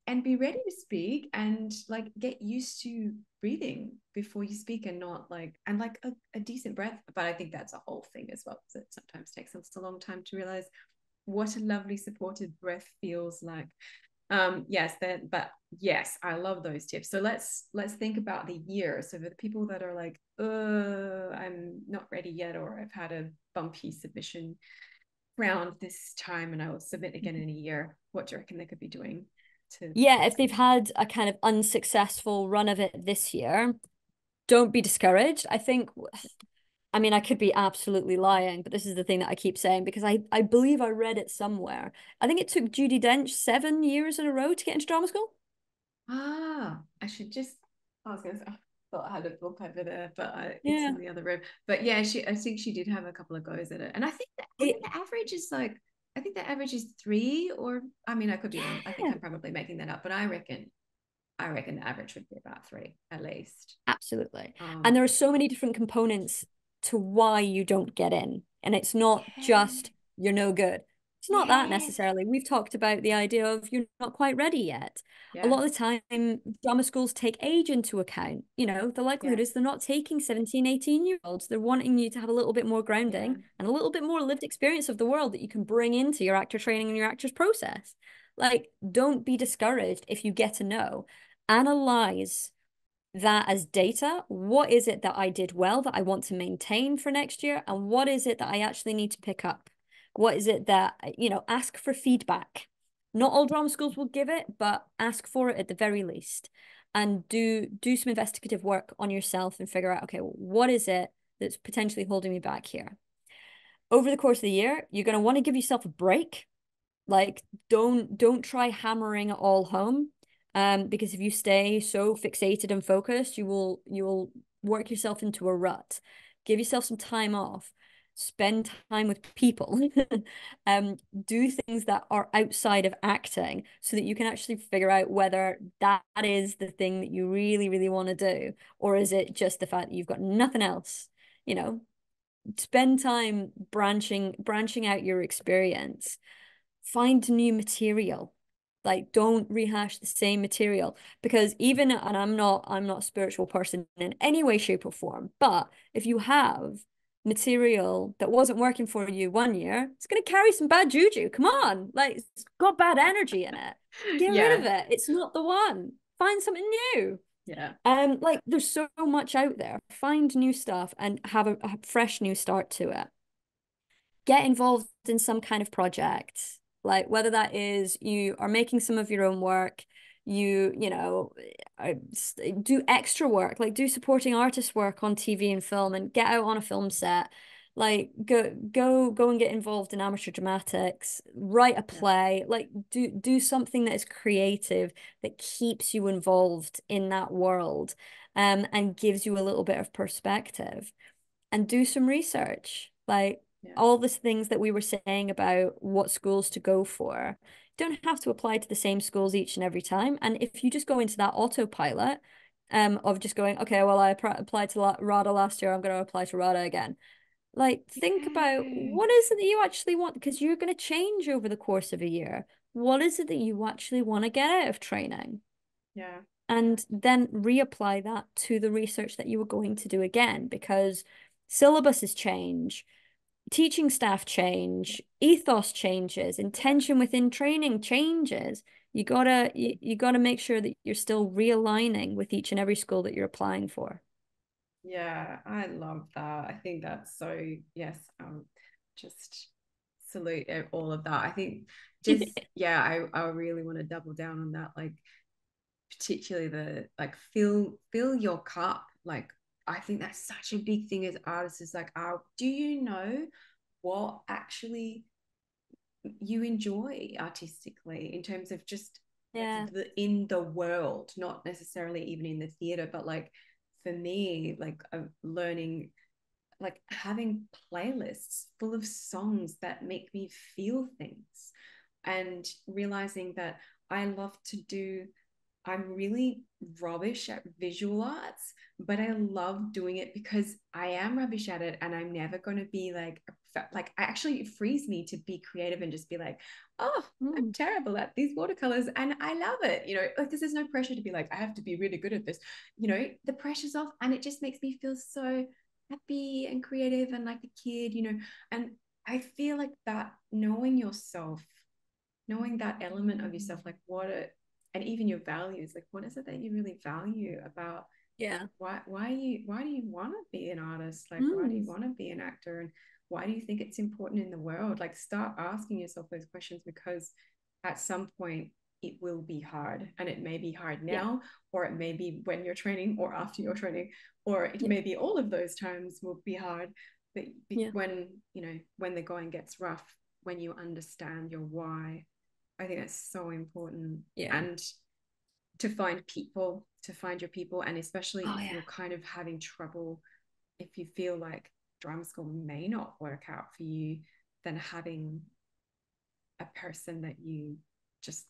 and be ready to speak, and like get used to breathing before you speak, and not like, and like a decent breath. But I think that's a whole thing as well, because it sometimes takes us a long time to realize what a lovely supported breath feels like. Yes, then, but yes, I love those tips. So let's think about the year. So for the people that are like, I'm not ready yet, or I've had a bumpy submission round this time and I will submit again in a year, what do you reckon they could be doing to Yeah, if they've had a kind of unsuccessful run of it this year, don't be discouraged. I think, I mean, I could be absolutely lying, but this is the thing that I keep saying because I believe I read it somewhere. I think it took Judi Dench 7 years in a row to get into drama school. I should just, I was gonna say, I thought I had a book over there, but it's Yeah. in the other room. But yeah, I think she did have a couple of goes at it, and I think It, the average is like, I think the average is three, or I mean, I could be wrong. I think yeah. I'm probably making that up, but I reckon the average would be about three at least. Absolutely. And um there are so many different components to why you don't get in. And it's not yeah, just you're no good. It's not that yeah, necessarily. We've talked about the idea of you're not quite ready yet. A yeah, lot of the time, drama schools take age into account. You know, the yeah, likelihood is they're not taking 17, 18-year-olds. They're wanting you to have a little bit more yeah, grounding and a little bit more lived experience of the world that you can bring into your actor training and your actor's process. Like, don't be discouraged if you get a no. Analyze that as data. What is it that I did well that I want to maintain for next year? And what is it that I actually need to pick up? What is it that, ask for feedback. Not all drama schools will give it, but ask for it at the very least. And do some investigative work on yourself and figure out, okay, what is it that's potentially holding me back here? Over the course of the year, you're going to want to give yourself a break. Like, don't try hammering it all home. Because if you stay so fixated and focused, you will work yourself into a rut. Give yourself some time off. Spend time with people. Do things that are outside of acting so that you can actually figure out whether that is the thing that you really, really want to do, or is it just the fact that you've got nothing else, you know? Spend time branching out your experience. Find new material. Like, don't rehash the same material, because even, and I'm not a spiritual person in any way, shape, or form, but if you have material that wasn't working for you one year, it's going to carry some bad juju. Come on, like, it's got bad energy in it. Get rid yeah, of it. It's not the one. Find something new. yeah, Like, there's so much out there. Find new stuff and have a fresh new start to it. Get involved in some kind of project, like whether that is you are making some of your own work, uh, do extra work, like do supporting artist work on TV and film, and get out on a film set. Like, go and get involved in amateur dramatics, write a yeah, play, like do something that is creative, that keeps you involved in that world, and gives you a little bit of perspective. And do some research. Like, yeah, all these things that we were saying about what schools to go for, don't have to apply to the same schools each and every time. And if you just go into that autopilot, of just going, okay, well, I applied to RADA last year, I'm going to apply to RADA again. Like, think about yeah, what is it that you actually want, because you're going to change over the course of a year. What is it that you actually want to get out of training? yeah, And then reapply that to the research that you were going to do again, because syllabuses change, teaching staff change, ethos changes, yeah. intention within training changes. You gotta make sure that you're still realigning with each and every school that you're applying for. Yeah, I love that. I think that's so, yes, just salute all of that. I think just, yeah, I really want to double down on that, like particularly the like fill your cup. Like, I think that's such a big thing as artists, is like, do you know what actually you enjoy artistically, in terms of just Yeah. in the world, not necessarily even in the theater, but like for me, like learning, like having playlists full of songs that make me feel things, and realizing that I love to do I'm really rubbish at visual arts, but I love doing it because I am rubbish at it, and I'm never going to be like actually it frees me to be creative and just be like, oh, I'm terrible at these watercolors and I love it. Like there's no pressure to be like, I have to be really good at this. The pressure's off, and it just makes me feel so happy and creative and like a kid, and I feel like that knowing yourself, knowing that element of yourself, like and even your values, like what is it that you really value about Yeah. why do you want to be an artist, like why do you Mm. want to be an actor, and why do you think it's important in the world? Like start asking yourself those questions, because at some point it will be hard, and it may be hard Yeah. now, or it may be when you're training or after you're training, or it Yeah. may be all of those times will be hard. But Yeah. when the going gets rough, when you understand your why, I think that's so important. Yeah. And to find your people, and especially Oh if yeah. you're kind of having trouble, if you feel like drama school may not work out for you, then having a person that you just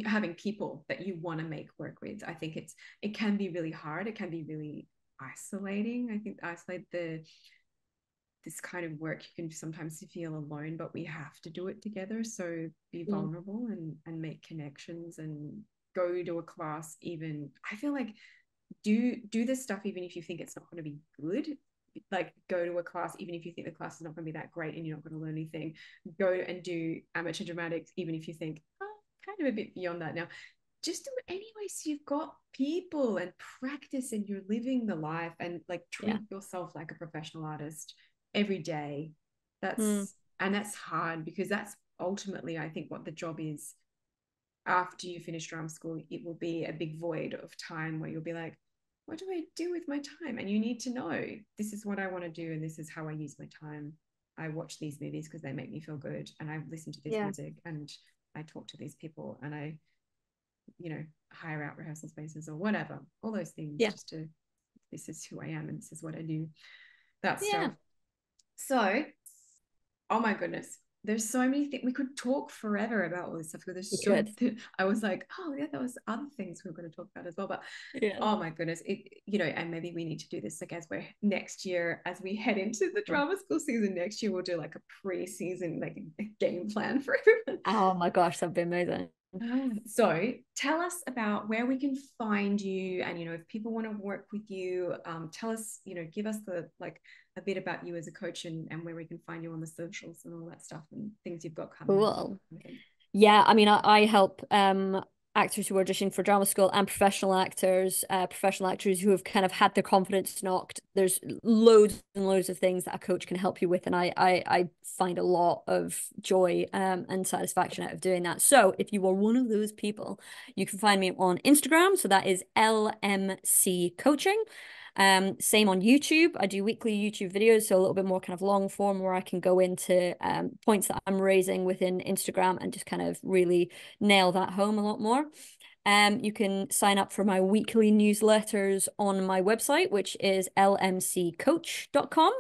having people that you want to make work with, I think it can be really hard, it can be really isolating. I think isolate this kind of work, you can sometimes feel alone, but we have to do it together. So be Mm. vulnerable and make connections and go to a class. Even I feel like do this stuff even if you think it's not going to be good. Like go to a class even if you think the class is not going to be that great and you're not going to learn anything. Go and do amateur dramatics even if you think, oh, kind of a bit beyond that now. Just do it anyway, so you've got people and practice and you're living the life, and like Yeah. treat yourself like a professional artist every day. Mm. That's hard, because that's ultimately I think what the job is. After you finish drama school, it will be a big void of time where you'll be like, what do I do with my time? And you need to know, this is what I want to do and this is how I use my time. I watch these movies because they make me feel good, and I listen to this Yeah. music, and I talk to these people, and I hire out rehearsal spaces or whatever, all those things, Yeah. just to, this is who I am and this is what I do, that Yeah. stuff. So, oh my goodness, there's so many things we could talk forever about all this stuff, because You there's so could. I was like, oh yeah, there was other things we were going to talk about as well, but Yeah. oh my goodness, and maybe we need to do this like as we're next year, as we head into the drama school season next year, we'll do like a pre-season like a game plan for everyone. Oh my gosh, that'd be amazing. So tell us about where we can find you, and if people want to work with you, tell us, give us the like a bit about you as a coach, and where we can find you on the socials and all that stuff and things you've got coming up. Cool. Yeah, I mean, I help actors who audition for drama school and professional actors who have kind of had their confidence knocked. There's loads and loads of things that a coach can help you with, and I find a lot of joy and satisfaction out of doing that. So if you are one of those people, you can find me on Instagram. So that is LMC Coaching. Same on YouTube. I do weekly YouTube videos, so a little bit more kind of long form, where I can go into points that I'm raising within Instagram and just kind of really nail that home a lot more. You can sign up for my weekly newsletters on my website, which is lmccoach.com.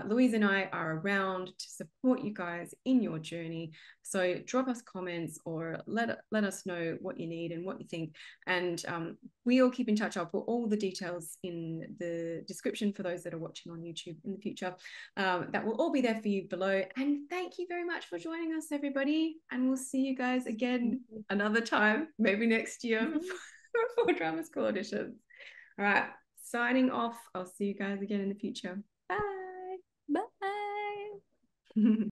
Louise and I are around to support you guys in your journey. So drop us comments or let us know what you need and what you think. And we all keep in touch. I'll put all the details in the description for those that are watching on YouTube in the future. That will all be there for you below. And thank you very much for joining us, everybody. And we'll see you guys again another time, maybe next year for drama school auditions. All right, signing off. I'll see you guys again in the future. Bye. Bye.